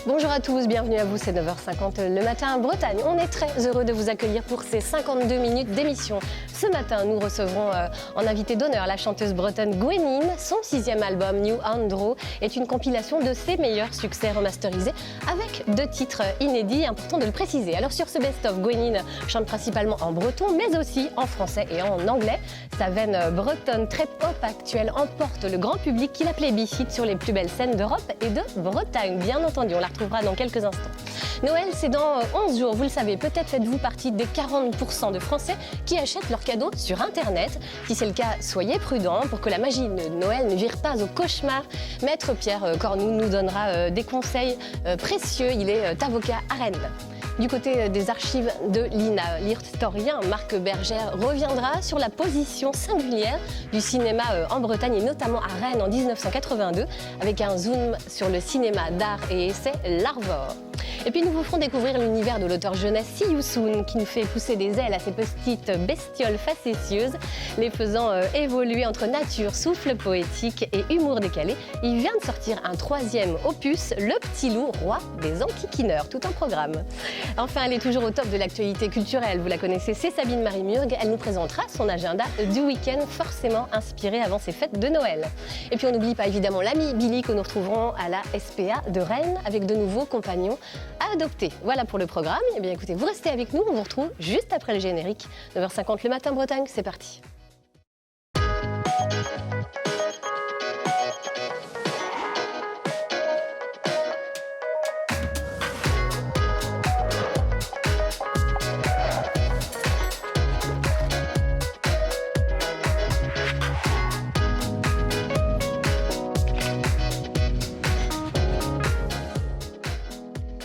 Bonjour à tous, bienvenue à vous, c'est 9h50 le matin en Bretagne. On est très heureux de vous accueillir pour ces 52 minutes d'émission. Ce matin, nous recevrons en invité d'honneur la chanteuse bretonne Gwenin. Son 6e album, New Andro, est une compilation de ses meilleurs succès remasterisés avec 2 titres inédits, important de le préciser. Alors sur ce best-of, Gwenin chante principalement en breton, mais aussi en français et en anglais. Sa veine bretonne très pop actuelle emporte le grand public qui la plébiscite sur les plus belles scènes d'Europe et de Bretagne, bien entendu. On la retrouvera dans quelques instants. Noël, c'est dans 11 jours, vous le savez. Peut-être faites-vous partie des 40% de Français qui achètent leurs cadeaux sur Internet. Si c'est le cas, soyez prudents pour que la magie de Noël ne vire pas au cauchemar. Maître Pierre Cornoux nous donnera des conseils précieux. Il est avocat à Rennes. Du côté des archives de l'INA, l'historien Marc Bergère reviendra sur la position singulière du cinéma en Bretagne et notamment à Rennes en 1982 avec un zoom sur le cinéma d'art et essai l'Arvor. Et puis nous vous ferons découvrir l'univers de l'auteur jeunesse See You Soon qui nous fait pousser des ailes à ces petites bestioles facétieuses, les faisant évoluer entre nature, souffle poétique et humour décalé. Il vient de sortir un 3e opus, Le Petit Loup, roi des enquiquineurs, tout un programme. Enfin, elle est toujours au top de l'actualité culturelle, vous la connaissez, c'est Sabine Marie Murg. Elle nous présentera son agenda du week-end, forcément inspiré avant ses fêtes de Noël. Et puis on n'oublie pas évidemment l'ami Billy que nous retrouverons à la SPA de Rennes avec de nouveaux compagnons à adopter. Voilà pour le programme. Eh bien écoutez, vous restez avec nous, on vous retrouve juste après le générique. 9h50 le matin Bretagne, c'est parti.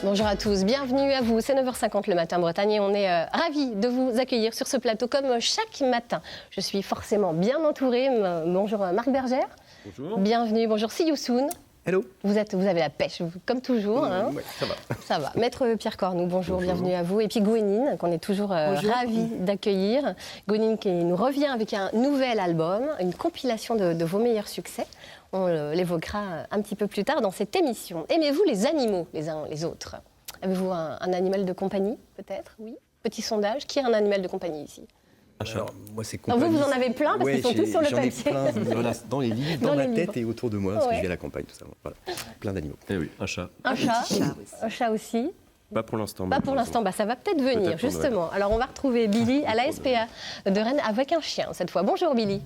Bonjour à tous, bienvenue à vous, c'est 9h50 le matin en Bretagne et on est ravis de vous accueillir sur ce plateau comme chaque matin. Je suis forcément bien entourée. Bonjour Marc Bergère. Bonjour. Bienvenue, bonjour See You Soon. Hello. Vous avez la pêche, comme toujours. Hein. Ouais, ça va. Ça va. Maître Pierre Cornoux, bonjour, bienvenue à vous. Et puis Gwenin, qu'on est toujours ravis d'accueillir. Gwenin qui nous revient avec un nouvel album, une compilation de vos meilleurs succès. On l'évoquera un petit peu plus tard dans cette émission. Aimez-vous les animaux, les uns les autres? Avez-vous un animal de compagnie, peut-être? Oui. Petit sondage. Qui a un animal de compagnie ici? Alors, moi, c'est compagnie. Vous en avez plein parce qu'ils sont tous sur le papier. J'en ai plein dans les livres, dans ma tête et autour de moi, parce que je vis à la campagne, tout ça. Voilà. Plein d'animaux. Eh oui, un chat. Un chat aussi. Pas pour l'instant. Pas pour l'instant, ça va peut-être venir, justement. Alors, on va retrouver Billy à la SPA de Rennes avec un chien, cette fois. Bonjour, Billy.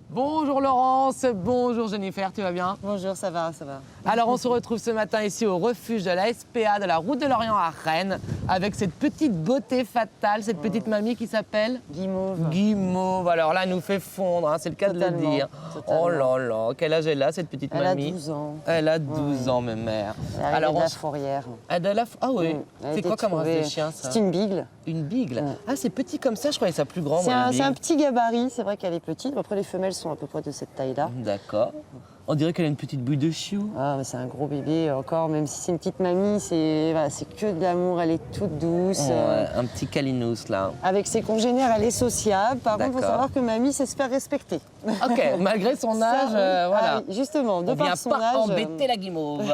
Bonjour Laurence, bonjour Jennifer, tu vas bien? Bonjour, ça va, ça va. Alors on se retrouve ce matin ici au refuge de la SPA de la route de l'Orient à Rennes avec cette petite beauté fatale, cette petite mamie qui s'appelle Guimauve. Guimauve, alors là elle nous fait fondre, hein, c'est le cas de le dire. Totalement. Oh là là, quel âge elle a cette petite mamie? Elle a 12 ans. Elle a 12 ans, ma mère. Elle est de la fourrière. Ah oui, c'est quoi comme race de trouvée... chien ça? C'est une bigle. Une bigle? Ah c'est petit comme ça, je croyais ça plus grand. C'est un petit gabarit, c'est vrai qu'elle est petite. Après les femelles sont à peu près de cette taille-là. D'accord. On dirait qu'elle a une petite bouille de chiot. Ah, mais c'est un gros bébé encore, même si c'est une petite mamie, c'est que de l'amour, elle est toute douce. Ouais, un petit câlinous là. Avec ses congénères, elle est sociable. Par contre, il faut D'accord. savoir que mamie sait se faire respecter. Ok, malgré son âge, Ça, voilà. Ah, justement, de On par vient son pas âge. embêter la guimauve.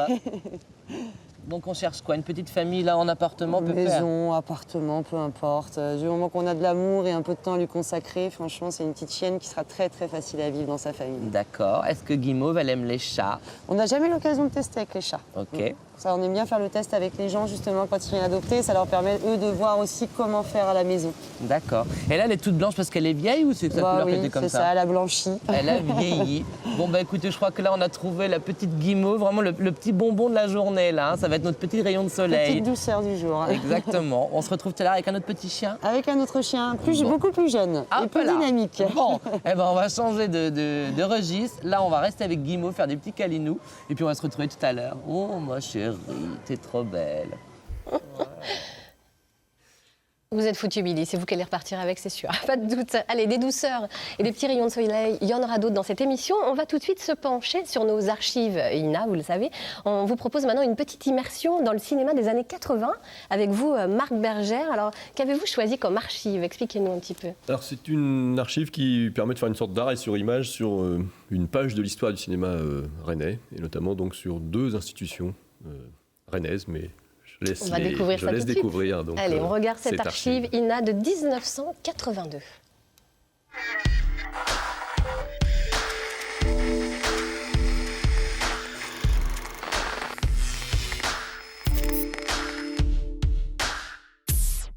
Donc on cherche quoi? Une petite famille là en appartement peut faire? Maison, appartement, peu importe. Du moment qu'on a de l'amour et un peu de temps à lui consacrer, franchement, c'est une petite chienne qui sera très très facile à vivre dans sa famille. D'accord. Est-ce que Guimauve, elle aime les chats? On n'a jamais eu l'occasion de tester avec les chats. Ok. Ça, on aime bien faire le test avec les gens justement quand ils viennent adopter. Ça leur permet eux de voir aussi comment faire à la maison. D'accord. Et là, elle est toute blanche parce qu'elle est vieille ou c'est sa couleur qui oui, était comme c'est ça, elle a blanchi. Elle a vieilli. Bon, bah écoutez, je crois que là, on a trouvé la petite Guimauve, vraiment le petit bonbon de la journée, là. Hein. Ça va être notre petit rayon de soleil. Petite douceur du jour. Exactement. On se retrouve tout à l'heure avec un autre petit chien. Avec un autre chien, beaucoup plus jeune et plus dynamique. Bon, eh ben, on va changer de registre. Là, on va rester avec Guimauve, faire des petits câlinous. Et puis, on va se retrouver tout à l'heure. Oh, ma chérie, t'es trop belle. Vous êtes foutu, Billy, c'est vous qui allez repartir avec, c'est sûr. Pas de doute. Allez, des douceurs et des petits rayons de soleil, il y en aura d'autres dans cette émission. On va tout de suite se pencher sur nos archives INA, vous le savez. On vous propose maintenant une petite immersion dans le cinéma des années 80 avec vous, Marc Bergère. Alors, qu'avez-vous choisi comme archive? Expliquez-nous un petit peu. Alors, c'est une archive qui permet de faire une sorte d'arrêt sur image sur une page de l'histoire du cinéma rennais, et notamment donc sur deux institutions rennaise, mais je laisse, On va découvrir ça tout de suite. découvrir. Donc, Allez, on regarde cette archive INA de 1982.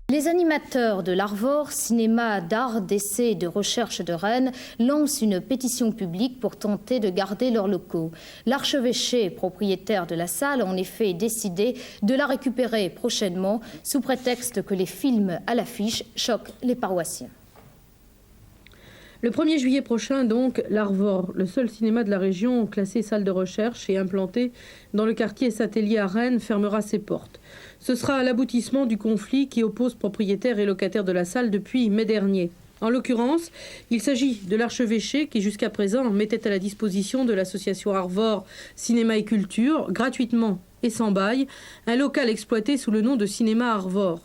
Les animateurs de l'Arvor, cinéma d'art, d'essai et de recherche de Rennes, lancent une pétition publique pour tenter de garder leurs locaux. L'archevêché, propriétaire de la salle, a en effet décidé de la récupérer prochainement, sous prétexte que les films à l'affiche choquent les paroissiens. Le 1er juillet prochain, donc, l'Arvor, le seul cinéma de la région classé salle de recherche et implanté dans le quartier Satellier à Rennes, fermera ses portes. Ce sera l'aboutissement du conflit qui oppose propriétaires et locataires de la salle depuis mai dernier. En l'occurrence, il s'agit de l'archevêché qui, jusqu'à présent, mettait à la disposition de l'association Arvor Cinéma et Culture, gratuitement et sans bail, un local exploité sous le nom de Cinéma Arvor.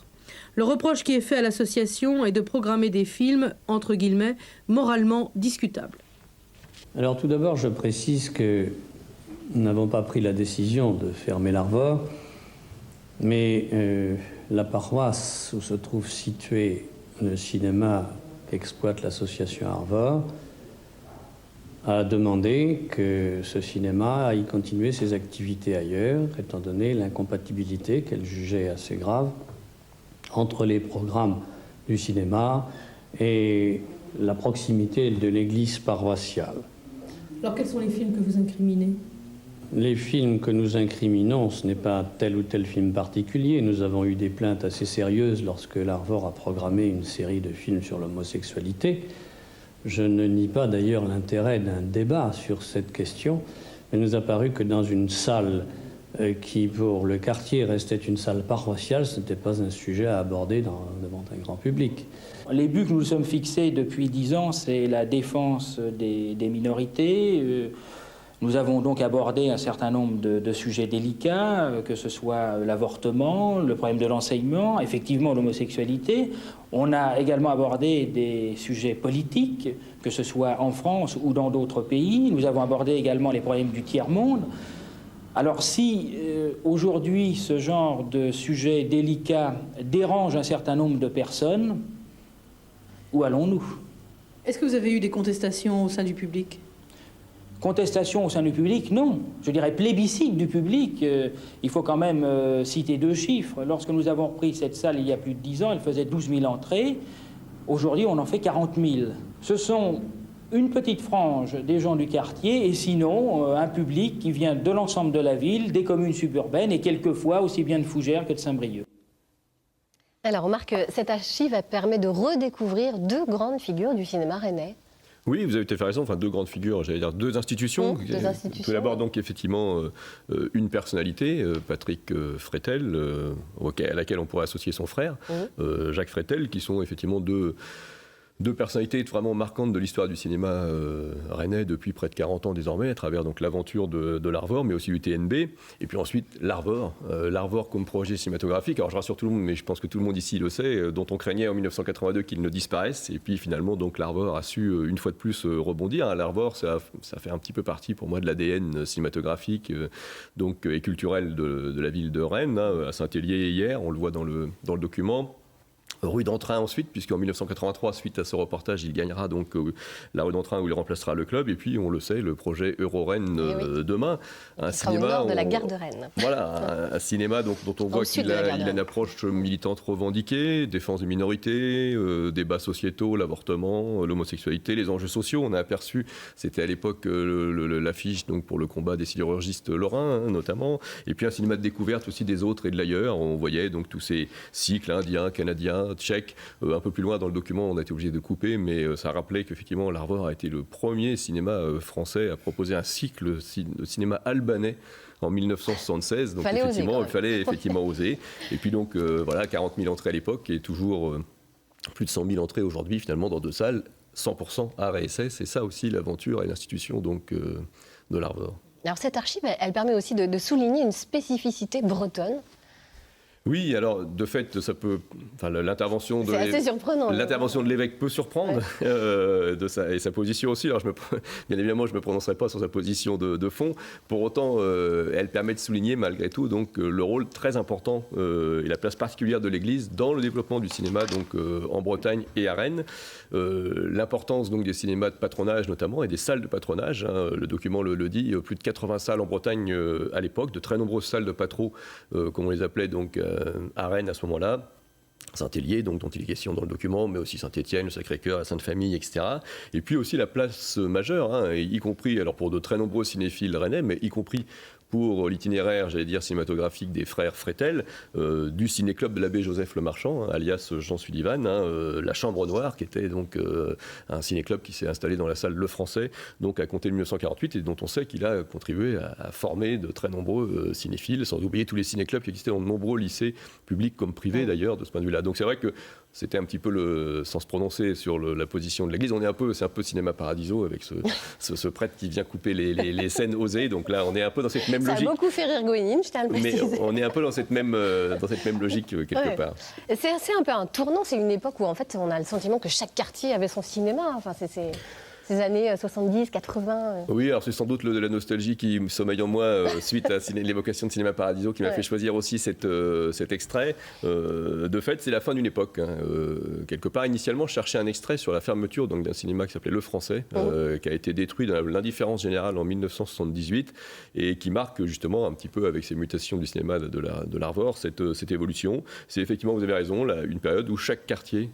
Le reproche qui est fait à l'association est de programmer des films, entre guillemets, moralement discutables. Alors tout d'abord, je précise que nous n'avons pas pris la décision de fermer l'Arvor, mais la paroisse où se trouve situé le cinéma qu'exploite l'association Arvor a demandé que ce cinéma aille continuer ses activités ailleurs, étant donné l'incompatibilité qu'elle jugeait assez grave entre les programmes du cinéma et la proximité de l'église paroissiale. Alors quels sont les films que vous incriminez ? Les films que nous incriminons, ce n'est pas tel ou tel film particulier. Nous avons eu des plaintes assez sérieuses lorsque l'Arvor a programmé une série de films sur l'homosexualité. Je ne nie pas d'ailleurs l'intérêt d'un débat sur cette question, mais il nous a paru que dans une salle qui, pour le quartier, restait une salle paroissiale, ce n'était pas un sujet à aborder devant un grand public. Les buts que nous sommes fixés depuis 10 ans, c'est la défense des minorités. Nous avons donc abordé un certain nombre de sujets délicats, que ce soit l'avortement, le problème de l'enseignement, effectivement l'homosexualité. On a également abordé des sujets politiques, que ce soit en France ou dans d'autres pays. Nous avons abordé également les problèmes du tiers-monde. Alors si aujourd'hui ce genre de sujet délicat dérange un certain nombre de personnes, où allons-nous? Est-ce que vous avez eu des contestations au sein du public ? Contestation au sein du public, non. Je dirais plébiscite du public. Il faut quand même citer 2 chiffres. Lorsque nous avons repris cette salle il y a plus de 10 ans, elle faisait 12 000 entrées. Aujourd'hui, on en fait 40 000. Ce sont une petite frange des gens du quartier et sinon un public qui vient de l'ensemble de la ville, des communes suburbaines et quelquefois aussi bien de Fougères que de Saint-Brieuc. Alors, on remarque que cette archive permet de redécouvrir 2 grandes figures du cinéma rennais. Oui, vous avez tout à fait raison. Enfin, 2 grandes figures, j'allais dire 2 institutions. Deux institutions. Tout d'abord, donc, effectivement, une personnalité, Patrick Freitel, à laquelle on pourrait associer son frère, Jacques Freitel, qui sont effectivement deux personnalités vraiment marquantes de l'histoire du cinéma rennais depuis près de 40 ans désormais, à travers donc l'aventure de l'Arvor, mais aussi du TNB. Et puis ensuite, l'Arvor comme projet cinématographique. Alors je rassure tout le monde, mais je pense que tout le monde ici le sait, dont on craignait en 1982 qu'il ne disparaisse. Et puis finalement, donc l'Arvor a su une fois de plus rebondir. L'Arvor, ça fait un petit peu partie pour moi de l'ADN cinématographique et culturel de la ville de Rennes. À Saint-Hélier hier, on le voit dans le document. Rue d'Entrain ensuite, puisqu'en 1983, suite à ce reportage, il gagnera donc la rue d'Entrain où il remplacera le club. Et puis, on le sait, le projet Euro-Rennes demain. Un cinéma au nord de la gare de Rennes. Voilà, un cinéma dont on voit qu'il a une approche militante revendiquée, défense des minorités, débats sociétaux, l'avortement, l'homosexualité, les enjeux sociaux. On a aperçu, c'était à l'époque l'affiche donc, pour le combat des sidérurgistes lorrains, notamment. Et puis un cinéma de découverte aussi des autres et de l'ailleurs. On voyait donc tous ces cycles indiens, canadiens, tchèques. Un peu plus loin dans le document, on a été obligé de couper, mais ça rappelait qu'effectivement l'Arvor a été le premier cinéma français à proposer un cycle de cinéma albanais en 1976. Donc il fallait effectivement oser. Et puis donc 40 000 entrées à l'époque et toujours plus de 100 000 entrées aujourd'hui finalement dans 2 salles, 100% art et essai. C'est ça aussi l'aventure et l'institution donc de l'Arvor. Alors cette archive, elle permet aussi de souligner une spécificité bretonne. Oui, alors de fait, ça peut. Enfin, l'intervention de. C'est assez surprenant. L'intervention de l'évêque peut surprendre, et sa position aussi. Alors, bien évidemment, je ne me prononcerai pas sur sa position de fond. Pour autant, elle permet de souligner malgré tout donc le rôle très important et la place particulière de l'Église dans le développement du cinéma donc en Bretagne et à Rennes. L'importance donc des cinémas de patronage notamment et des salles de patronage. Le document le dit. Plus de 80 salles en Bretagne à l'époque, de très nombreuses salles de patro, comme on les appelait donc. À Rennes à ce moment-là, Saint-Hélier, donc dont il est question dans le document, mais aussi Saint-Étienne, le Sacré-Cœur, la Sainte-Famille, etc. Et puis aussi la place majeure, y compris, alors pour de très nombreux cinéphiles rennais, mais y compris pour l'itinéraire, j'allais dire, cinématographique des frères Frétel, du ciné-club de l'abbé Joseph Le Marchand, alias Jean Sullivan, la Chambre Noire, qui était donc un ciné-club qui s'est installé dans la salle Le Français, donc à compter de 1948, et dont on sait qu'il a contribué à former de très nombreux cinéphiles, sans oublier tous les ciné-clubs qui existaient dans de nombreux lycées, publics comme privés d'ailleurs, de ce point de vue-là. Donc c'est vrai que c'était un petit peu sans se prononcer sur la position de l'Église. C'est un peu Cinéma Paradiso avec ce prêtre qui vient couper les scènes osées. Donc là, on est un peu dans cette même logique. Ça a beaucoup fait rire Gwenine, je tiens à le préciser. Mais on est un peu dans cette même logique quelque part. C'est un peu un tournant. C'est une époque où en fait, on a le sentiment que chaque quartier avait son cinéma. Enfin, c'est ces années 70, 80. Oui, alors c'est sans doute la nostalgie qui sommeille en moi suite à l'évocation de Cinéma Paradiso qui m'a fait choisir aussi cet extrait. De fait, c'est la fin d'une époque. Quelque part, initialement, je cherchais un extrait sur la fermeture d'un cinéma qui s'appelait Le Français, qui a été détruit dans l'indifférence générale en 1978 et qui marque justement un petit peu avec ces mutations du cinéma de l'Arvor cette évolution. C'est effectivement, vous avez raison, une période où chaque quartier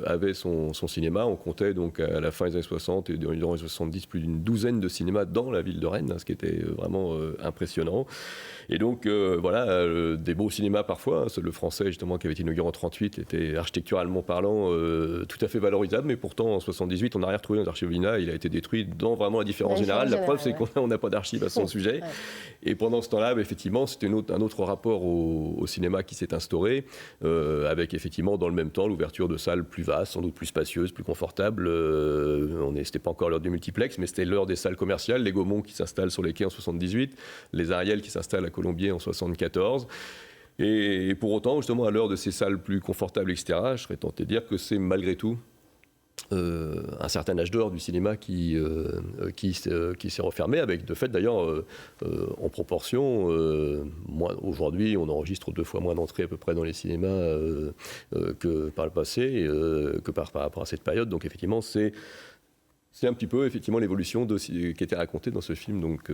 avait son cinéma. On comptait donc à la fin des années 60 et dans les années 70 plus d'une douzaine de cinémas dans la ville de Rennes, ce qui était vraiment impressionnant. Et donc voilà, des beaux cinémas parfois. Le Français justement qui avait été inauguré en 1938 était architecturalement parlant tout à fait valorisable, mais pourtant en 1978 on n'a rien retrouvé dans les archives l'INA, il a été détruit dans vraiment la différence générale. La preuve c'est qu'on n'a pas d'archives à son sujet. Et pendant ce temps-là, effectivement, c'était un autre rapport au cinéma qui s'est instauré, avec effectivement dans le même temps l'ouverture de salles plus vastes, sans doute plus spacieuses, plus confortables. C'était pas encore l'heure du multiplex, mais c'était l'heure des salles commerciales, les Gaumont qui s'installent sur les quais en 78, les Ariel qui s'installent à Colombier en 74. Et pour autant, justement, à l'heure de ces salles plus confortables, etc., je serais tenté de dire que c'est malgré tout un certain âge d'or du cinéma qui s'est refermé, avec de fait d'ailleurs en proportion, aujourd'hui on enregistre 2 fois moins d'entrées à peu près dans les cinémas que par le passé, que par rapport à cette période. Donc effectivement c'est un petit peu effectivement l'évolution qui était racontée dans ce film, donc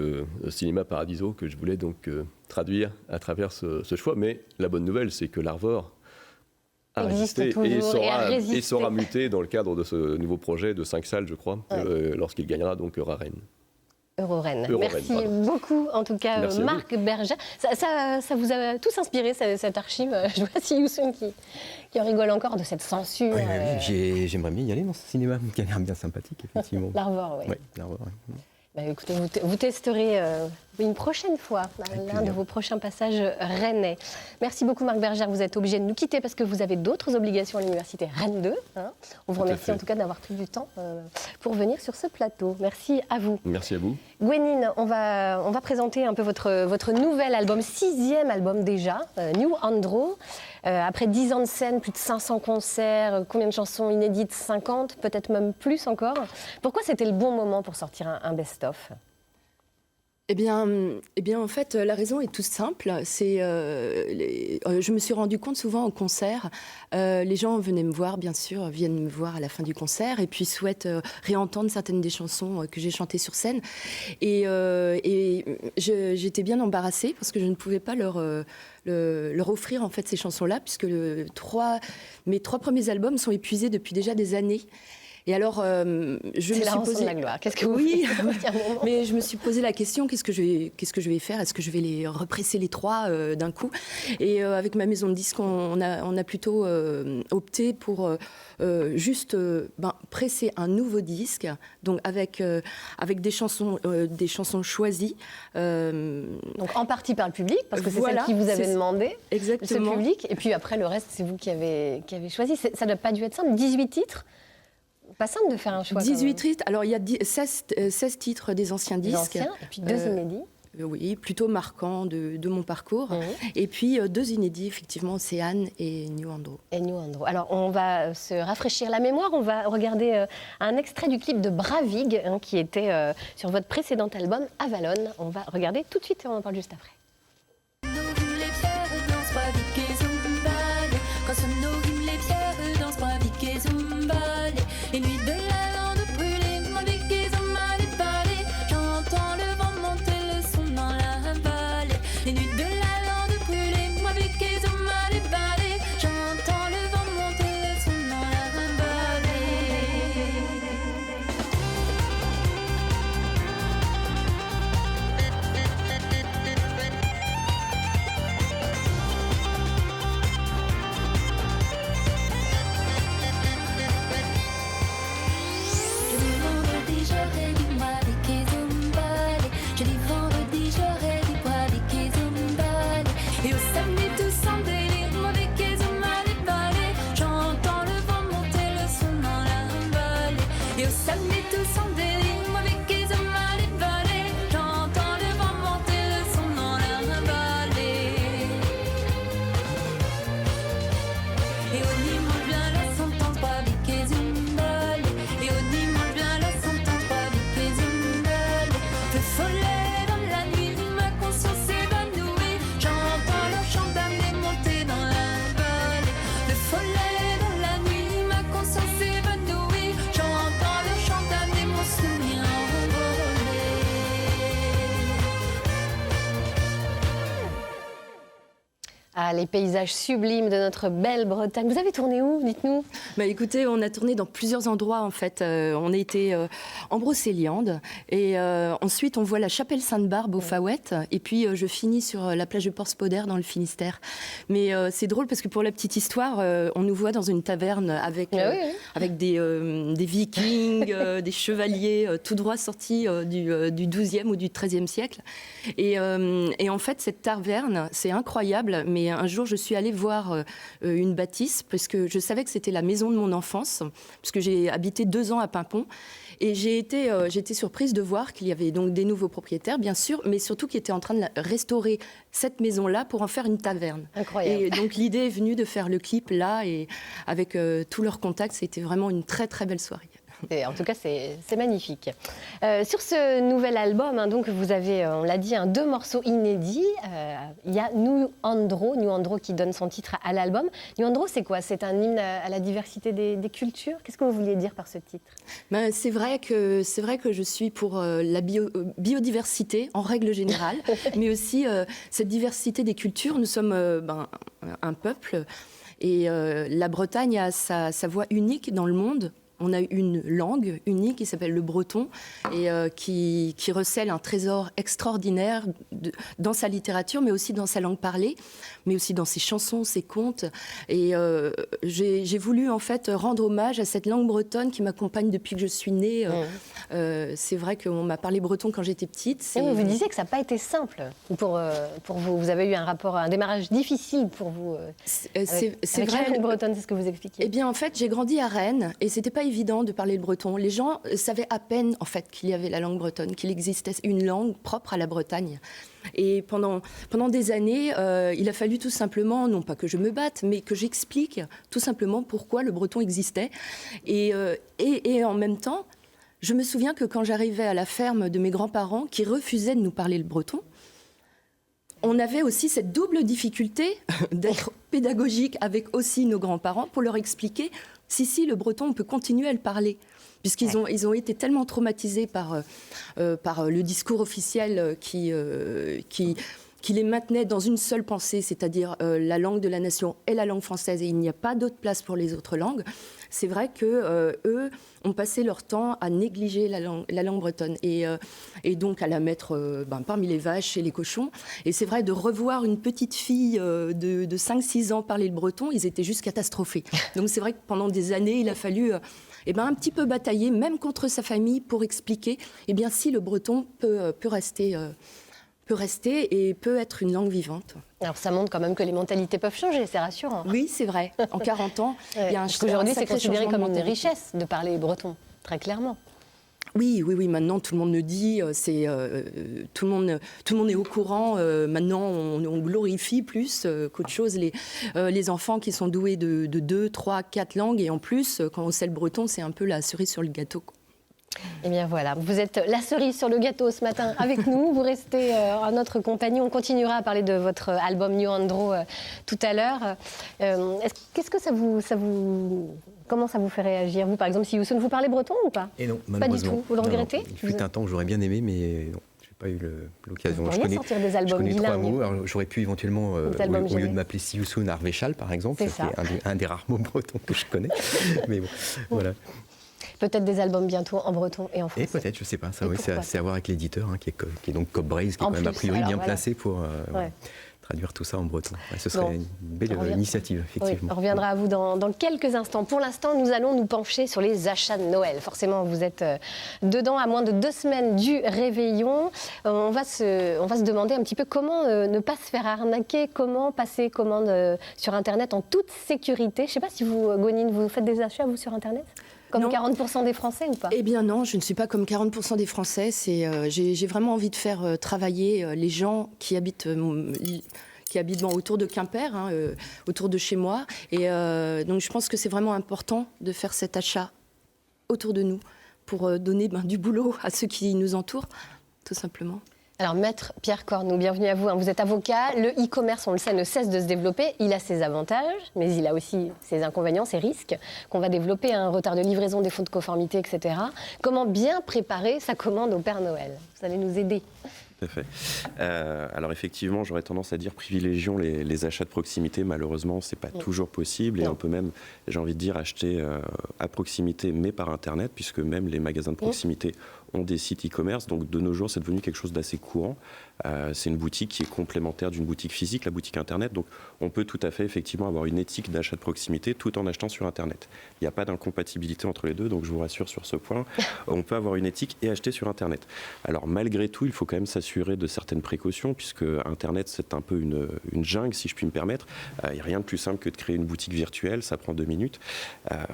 Cinéma Paradiso, que je voulais donc traduire à travers ce choix. Mais la bonne nouvelle, c'est que l'Arvor a résisté et saura muter dans le cadre de ce nouveau projet de 5 salles, je crois, lorsqu'il gagnera donc Rennes. Eurorennes. Merci beaucoup, en tout cas, Marc Berger. Ça vous a tous inspiré, cette archive. Je vois si Youssoun qui en rigole encore de cette censure. Oui, j'aimerais bien y aller dans ce cinéma, qui a l'air bien sympathique, effectivement. L'Arvor, oui. Oui, l'Arvor, oui. Bah, écoutez, vous testerez une prochaine fois l'un de vos prochains passages rennais. Merci beaucoup Marc Berger, vous êtes obligé de nous quitter parce que vous avez d'autres obligations à l'université Rennes 2. On vous remercie en tout cas d'avoir pris du temps pour venir sur ce plateau. Merci à vous. Merci à vous. Gwenine, on va présenter un peu votre nouvel album, 6e album déjà, New Andro. Après 10 ans de scène, plus de 500 concerts, combien de chansons inédites? 50, peut-être même plus encore. Pourquoi c'était le bon moment pour sortir un best-of ? Eh bien, en fait, la raison est toute simple. Je me suis rendu compte souvent au concert, les gens venaient me voir, bien sûr, viennent me voir à la fin du concert et puis souhaitent réentendre certaines des chansons que j'ai chantées sur scène. Et j'étais bien embarrassée parce que je ne pouvais pas leur offrir en fait ces chansons-là, puisque mes 3 premiers albums sont épuisés depuis déjà des années. Et alors, je me suis posé la gloire. Qu'est-ce que vous faites mais je me suis posé la question, qu'est-ce que je vais faire? Est-ce que je vais les represser les 3 d'un coup? Et avec ma maison de disques, on a plutôt opté pour juste presser un nouveau disque, donc avec des chansons choisies. Donc en partie par le public, parce que c'est celle qui vous avait demandé. Exactement. Ce public. Et puis après, le reste, c'est vous qui avez choisi. Ça n'a pas dû être simple. 18 titres. Pas simple de faire un choix. 18 titres. Alors, il y a 16 titres des anciens disques. Et puis 2 inédits. oui, plutôt marquants de mon parcours. Et puis 2 inédits, effectivement, Océane et New Andro. Alors, on va se rafraîchir la mémoire. On va regarder un extrait du clip de Bravig, qui était sur votre précédent album, Avalon. On va regarder tout de suite et on en parle juste après. Les paysages sublimes de notre belle Bretagne. Vous avez tourné où, dites-nous? Écoutez, on a tourné dans plusieurs endroits en fait. On a été en Brocéliande et ensuite on voit la chapelle Sainte-Barbe au Faouette et puis je finis sur la plage de Port-Spodère dans le Finistère. Mais c'est drôle parce que pour la petite histoire, on nous voit dans une taverne avec des vikings, des chevaliers tout droit sortis du 12e ou du 13e siècle. Et en fait, cette taverne, c'est incroyable, mais un jour, je suis allée voir une bâtisse parce que je savais que c'était la maison de mon enfance, parce que j'ai habité 2 ans à Paimpont. Et j'ai été surprise de voir qu'il y avait donc des nouveaux propriétaires, bien sûr, mais surtout qui étaient en train de restaurer cette maison-là pour en faire une taverne. Incroyable. Et donc l'idée est venue de faire le clip là, et avec tous leurs contacts, c'était vraiment une très très belle soirée. Et en tout cas, c'est magnifique. Sur ce nouvel album, donc vous avez, on l'a dit, 2 morceaux inédits. Il y a New Andro qui donne son titre à l'album. New Andro, c'est quoi? C'est un hymne à la diversité des cultures. Qu'est-ce que vous vouliez dire par ce titre? C'est vrai que je suis pour la biodiversité en règle générale, mais aussi cette diversité des cultures. Nous sommes un peuple et la Bretagne a sa voix unique dans le monde. On a une langue unique qui s'appelle le breton et qui recèle un trésor extraordinaire dans sa littérature, mais aussi dans sa langue parlée, mais aussi dans ses chansons, ses contes. Et j'ai voulu en fait rendre hommage à cette langue bretonne qui m'accompagne depuis que je suis née. C'est vrai qu'on m'a parlé breton quand j'étais petite. Vous disiez que ça n'a pas été simple pour vous. Vous avez eu un démarrage difficile pour vous. C'est vrai. La langue bretonne, c'est ce que vous expliquiez. Eh bien, en fait, j'ai grandi à Rennes et c'était pas évident de parler le breton. Les gens savaient à peine en fait qu'il y avait la langue bretonne, qu'il existait une langue propre à la Bretagne. Et pendant des années, il a fallu tout simplement, non pas que je me batte, mais que j'explique tout simplement pourquoi le breton existait. Et en même temps, je me souviens que quand j'arrivais à la ferme de mes grands-parents qui refusaient de nous parler le breton, on avait aussi cette double difficulté d'être pédagogique avec aussi nos grands-parents pour leur expliquer si, le breton, on peut continuer à le parler. Puisqu'ils ont été tellement traumatisés par le discours officiel qui les maintenait dans une seule pensée, c'est-à-dire la langue de la nation est la langue française et il n'y a pas d'autre place pour les autres langues. C'est vrai qu'eux ont passé leur temps à négliger la langue bretonne et donc à la mettre parmi les vaches et les cochons. Et c'est vrai, de revoir une petite fille de 5-6 ans parler le breton, ils étaient juste catastrophés. Donc c'est vrai que pendant des années, il a fallu un petit peu batailler, même contre sa famille, pour expliquer si le breton peut rester et peut être une langue vivante. Alors ça montre quand même que les mentalités peuvent changer, c'est rassurant. Oui, c'est vrai. En 40 ans, il y a un Parce qu'aujourd'hui, c'est considéré comme une richesse de parler breton, très clairement. Oui, maintenant tout le monde le dit, tout le monde est au courant. Maintenant, on glorifie plus qu'autre chose les enfants qui sont doués de 2, 3, 4 langues. Et en plus, quand on sait le breton, c'est un peu la cerise sur le gâteau. Eh bien voilà, vous êtes la cerise sur le gâteau ce matin avec nous. Vous restez à notre compagnie. On continuera à parler de votre album New Andro tout à l'heure. Qu'est-ce que comment ça vous fait réagir, vous, par exemple, si Youssou, vous parlez breton ou pas? Et non, pas du tout. Vous le regrettez? Il fut un temps où j'aurais bien aimé, mais non, je n'ai pas eu l'occasion. Vous pourriez sortir des albums bilingues. 3 mots. Alors, j'aurais pu éventuellement, au lieu de m'appeler Youssou Narvéchal, par exemple, c'est un des rares mots bretons que je connais. Mais bon, voilà. Peut-être des albums bientôt en breton et en français. Et peut-être, je ne sais pas. Ça, oui, c'est à voir avec l'éditeur, qui est donc Cobb Braze, qui est quand même a priori bien placé pour traduire tout ça en breton. Ouais, ce serait une belle initiative, effectivement. Oui, on reviendra à vous dans quelques instants. Pour l'instant, nous allons nous pencher sur les achats de Noël. Forcément, vous êtes dedans à moins de 2 semaines du réveillon. On va se demander un petit peu comment ne pas se faire arnaquer, comment passer commande sur Internet en toute sécurité. Je ne sais pas si vous, Gwenyne, vous faites des achats, vous, sur Internet ? Comme 40% des Français ou pas? Eh bien non, je ne suis pas comme 40% des Français. J'ai vraiment envie de faire travailler les gens qui habitent autour de Quimper, autour de chez moi. Et donc je pense que c'est vraiment important de faire cet achat autour de nous pour donner du boulot à ceux qui nous entourent, tout simplement. Alors, Maître Pierre Cornu, bienvenue à vous. Vous êtes avocat. Le e-commerce, on le sait, ne cesse de se développer. Il a ses avantages, mais il a aussi ses inconvénients, ses risques qu'on va développer, un retard de livraison, défaut de conformité, etc. Comment bien préparer sa commande au Père Noël? Vous allez nous aider. Tout à fait. Alors effectivement, j'aurais tendance à dire privilégions les achats de proximité. Malheureusement, c'est pas toujours possible et on peut même, j'ai envie de dire, acheter à proximité mais par Internet, puisque même les magasins de proximité ont des sites e-commerce. Donc de nos jours, c'est devenu quelque chose d'assez courant. C'est une boutique qui est complémentaire d'une boutique physique, la boutique Internet. Donc on peut tout à fait effectivement avoir une éthique d'achat de proximité tout en achetant sur Internet. Il n'y a pas d'incompatibilité entre les deux, donc je vous rassure sur ce point. On peut avoir une éthique et acheter sur Internet. Alors malgré tout, il faut quand même s'assurer de certaines précautions, puisque Internet, c'est un peu une jungle, si je puis me permettre. Il n'y a rien de plus simple que de créer une boutique virtuelle, ça prend 2 minutes.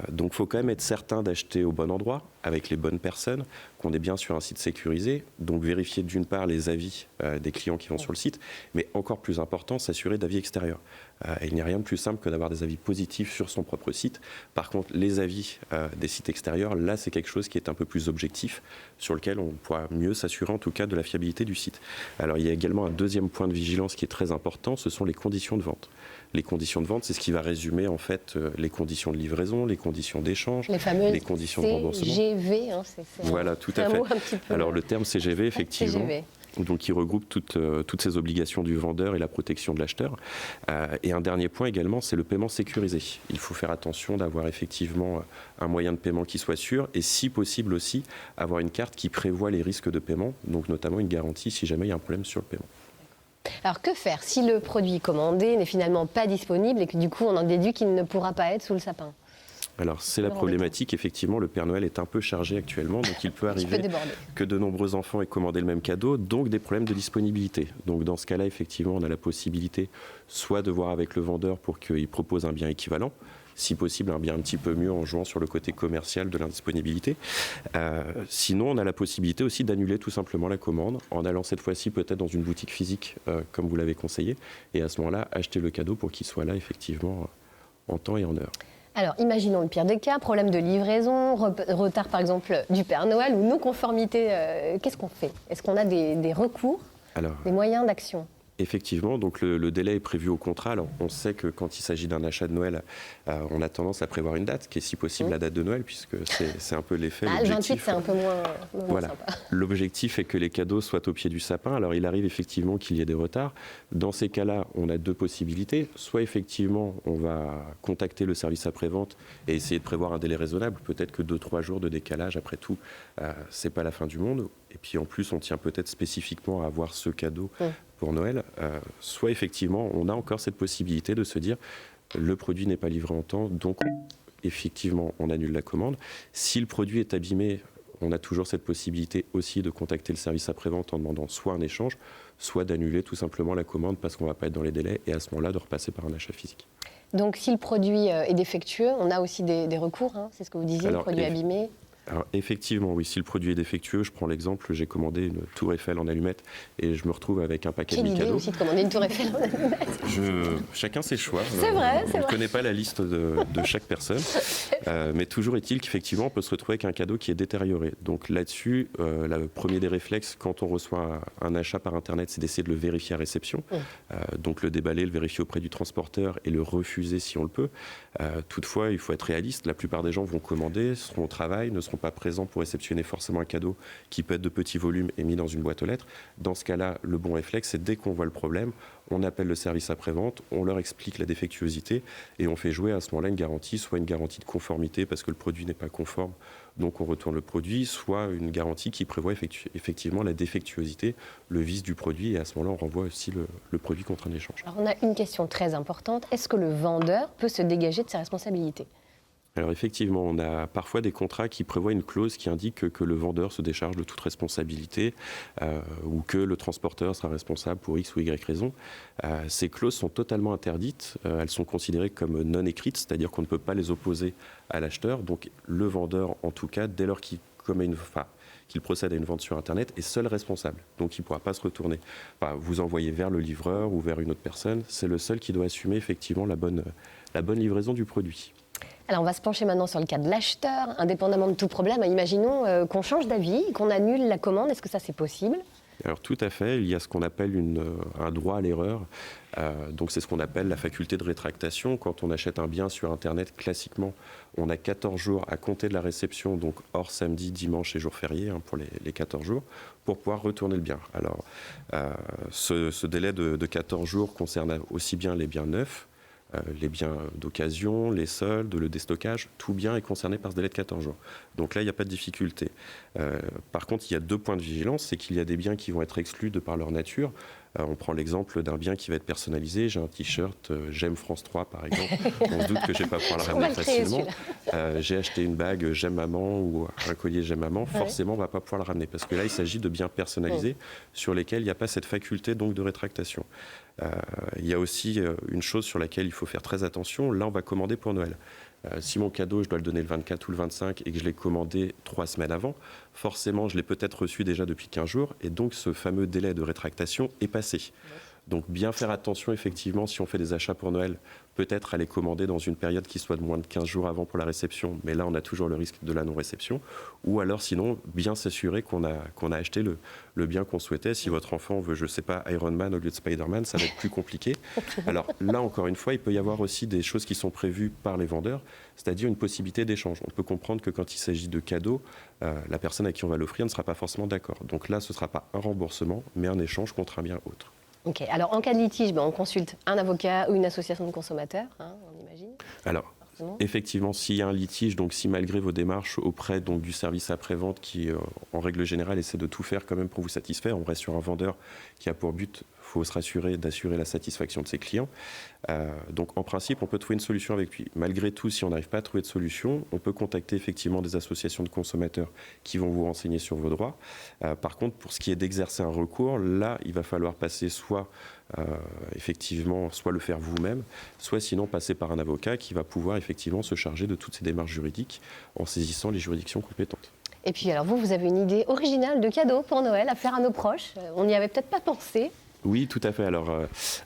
Donc il faut quand même être certain d'acheter au bon endroit, avec les bonnes personnes, qu'on est bien sur un site sécurisé. Donc vérifier d'une part les avis des clients qui vont sur le site, mais encore plus important, s'assurer d'avis extérieurs. Il n'y a rien de plus simple que d'avoir des avis positifs sur son propre site. Par contre, les avis des sites extérieurs, là, c'est quelque chose qui est un peu plus objectif, sur lequel on pourra mieux s'assurer, en tout cas, de la fiabilité du site. Alors, il y a également un deuxième point de vigilance qui est très important, ce sont les conditions de vente. Les conditions de vente, c'est ce qui va résumer, en fait, les conditions de livraison, les conditions d'échange, les conditions de remboursement. CGV, voilà, tout à fait. Alors, le terme CGV, effectivement. CGV. Donc, qui regroupe toutes ces obligations du vendeur et la protection de l'acheteur. Et un dernier point également, c'est le paiement sécurisé. Il faut faire attention d'avoir effectivement un moyen de paiement qui soit sûr et, si possible aussi, avoir une carte qui prévoit les risques de paiement, donc notamment une garantie si jamais il y a un problème sur le paiement. Alors que faire si le produit commandé n'est finalement pas disponible et que du coup on en déduit qu'il ne pourra pas être sous le sapin? Alors c'est la problématique, effectivement, le Père Noël est un peu chargé actuellement, donc il peut arriver que de nombreux enfants aient commandé le même cadeau, donc des problèmes de disponibilité. Donc dans ce cas-là, effectivement, on a la possibilité soit de voir avec le vendeur pour qu'il propose un bien équivalent, si possible un bien un petit peu mieux en jouant sur le côté commercial de l'indisponibilité. Sinon, on a la possibilité aussi d'annuler tout simplement la commande en allant cette fois-ci peut-être dans une boutique physique, comme vous l'avez conseillé, et à ce moment-là, acheter le cadeau pour qu'il soit là effectivement en temps et en heure. Alors, imaginons le pire des cas, problème de livraison, retard par exemple du Père Noël ou non-conformité. Qu'est-ce qu'on fait? Est-ce qu'on a des recours, des moyens d'action? Effectivement, donc le délai est prévu au contrat. Alors, on sait que quand il s'agit d'un achat de Noël, on a tendance à prévoir une date, qui est si possible la date de Noël, puisque c'est un peu l'effet. Le 28, c'est un peu moins voilà. Sympa. L'objectif est que les cadeaux soient au pied du sapin. Alors, il arrive effectivement qu'il y ait des retards. Dans ces cas-là, on a 2 possibilités. Soit effectivement, on va contacter le service après-vente et essayer de prévoir un délai raisonnable. Peut-être que 2-3 jours de décalage, après tout, c'est pas la fin du monde. Et puis en plus, on tient peut-être spécifiquement à avoir ce cadeau pour Noël. Soit effectivement, on a encore cette possibilité de se dire le produit n'est pas livré en temps, donc effectivement, on annule la commande. Si le produit est abîmé, on a toujours cette possibilité aussi de contacter le service après-vente en demandant soit un échange, soit d'annuler tout simplement la commande parce qu'on ne va pas être dans les délais et à ce moment-là de repasser par un achat physique. Donc si le produit est défectueux, on a aussi des recours, c'est ce que vous disiez, le produit abîmé? Alors, effectivement, oui, si le produit est défectueux, je prends l'exemple, j'ai commandé une tour Eiffel en allumette et je me retrouve avec un paquet de cadeaux. Quelle idée aussi de commander une tour Eiffel en allumette. Chacun ses choix. C'est vrai, on ne connaît pas la liste de chaque personne, mais toujours est-il qu'effectivement, on peut se retrouver avec un cadeau qui est détérioré. Donc là-dessus, le premier des réflexes, quand on reçoit un achat par Internet, c'est d'essayer de le vérifier à réception. Donc le déballer, le vérifier auprès du transporteur et le refuser si on le peut. Toutefois, il faut être réaliste. La plupart des gens vont commander, seront au travail, ne seront pas présents pour réceptionner forcément un cadeau qui peut être de petit volume et mis dans une boîte aux lettres. Dans ce cas-là, le bon réflexe, c'est dès qu'on voit le problème, on appelle le service après-vente, on leur explique la défectuosité et on fait jouer à ce moment-là une garantie, soit une garantie de conformité parce que le produit n'est pas conforme, donc on retourne le produit, soit une garantie qui prévoit effectivement la défectuosité, le vice du produit, et à ce moment-là, on renvoie aussi le produit contre un échange. Alors on a une question très importante. Est-ce que le vendeur peut se dégager de ses responsabilités ? Alors effectivement, on a parfois des contrats qui prévoient une clause qui indique que le vendeur se décharge de toute responsabilité ou que le transporteur sera responsable pour X ou Y raison. Ces clauses sont totalement interdites. Elles sont considérées comme non écrites, c'est-à-dire qu'on ne peut pas les opposer à l'acheteur. Donc le vendeur, en tout cas, dès lors qu'il qu'il procède à une vente sur Internet, est seul responsable. Donc il ne pourra pas se retourner. Vous envoyer vers le livreur ou vers une autre personne. C'est le seul qui doit assumer effectivement la bonne livraison du produit. Alors on va se pencher maintenant sur le cas de l'acheteur, indépendamment de tout problème. Imaginons qu'on change d'avis, qu'on annule la commande. Est-ce que ça c'est possible ? Alors tout à fait, il y a ce qu'on appelle un droit à l'erreur. Donc c'est ce qu'on appelle la faculté de rétractation. Quand on achète un bien sur Internet, classiquement, on a 14 jours à compter de la réception, donc hors samedi, dimanche et jour férié, pour les 14 jours, pour pouvoir retourner le bien. Alors ce délai de 14 jours concerne aussi bien les biens neufs, les biens d'occasion, les soldes, le déstockage, tout bien est concerné par ce délai de 14 jours. Donc là, il n'y a pas de difficulté. Par contre, il y a 2 points de vigilance, c'est qu'il y a des biens qui vont être exclus de par leur nature. On prend l'exemple d'un bien qui va être personnalisé. J'ai un t-shirt J'aime France 3, par exemple. On se doute que je ne vais pas pouvoir le ramener facilement. J'ai acheté une bague J'aime maman ou un collier J'aime maman. Forcément, on ne va pas pouvoir le ramener parce que là, il s'agit de biens personnalisés sur lesquels il n'y a pas cette faculté donc, de rétractation. Il y a aussi une chose sur laquelle il faut faire très attention. Là, on va commander pour Noël. Si mon cadeau, je dois le donner le 24 ou le 25 et que je l'ai commandé 3 semaines avant, forcément, je l'ai peut-être reçu déjà depuis 15 jours et donc ce fameux délai de rétractation est passé. Donc bien faire attention, effectivement, si on fait des achats pour Noël, peut-être à les commander dans une période qui soit de moins de 15 jours avant pour la réception, mais là, on a toujours le risque de la non-réception. Ou alors, sinon, bien s'assurer qu'on a acheté le bien qu'on souhaitait. Si votre enfant veut, je ne sais pas, Iron Man au lieu de Spider-Man, ça va être plus compliqué. Alors là, encore une fois, il peut y avoir aussi des choses qui sont prévues par les vendeurs, c'est-à-dire une possibilité d'échange. On peut comprendre que quand il s'agit de cadeaux, la personne à qui on va l'offrir ne sera pas forcément d'accord. Donc là, ce ne sera pas un remboursement, mais un échange contre un bien autre. Ok, alors en cas de litige, on consulte un avocat ou une association de consommateurs, on imagine. Alors, effectivement, s'il y a un litige, donc si malgré vos démarches auprès donc, du service après-vente qui, en règle générale, essaie de tout faire quand même pour vous satisfaire, on reste sur un vendeur qui a pour but, il faut se rassurer d'assurer la satisfaction de ses clients. Donc en principe, on peut trouver une solution avec lui. Malgré tout, si on n'arrive pas à trouver de solution, on peut contacter effectivement des associations de consommateurs qui vont vous renseigner sur vos droits. Par contre, pour ce qui est d'exercer un recours, là, il va falloir passer soit le faire vous-même, soit sinon passer par un avocat qui va pouvoir effectivement se charger de toutes ces démarches juridiques en saisissant les juridictions compétentes. Et puis alors vous avez une idée originale de cadeau pour Noël à faire à nos proches. On n'y avait peut-être pas pensé. Oui, tout à fait. Alors,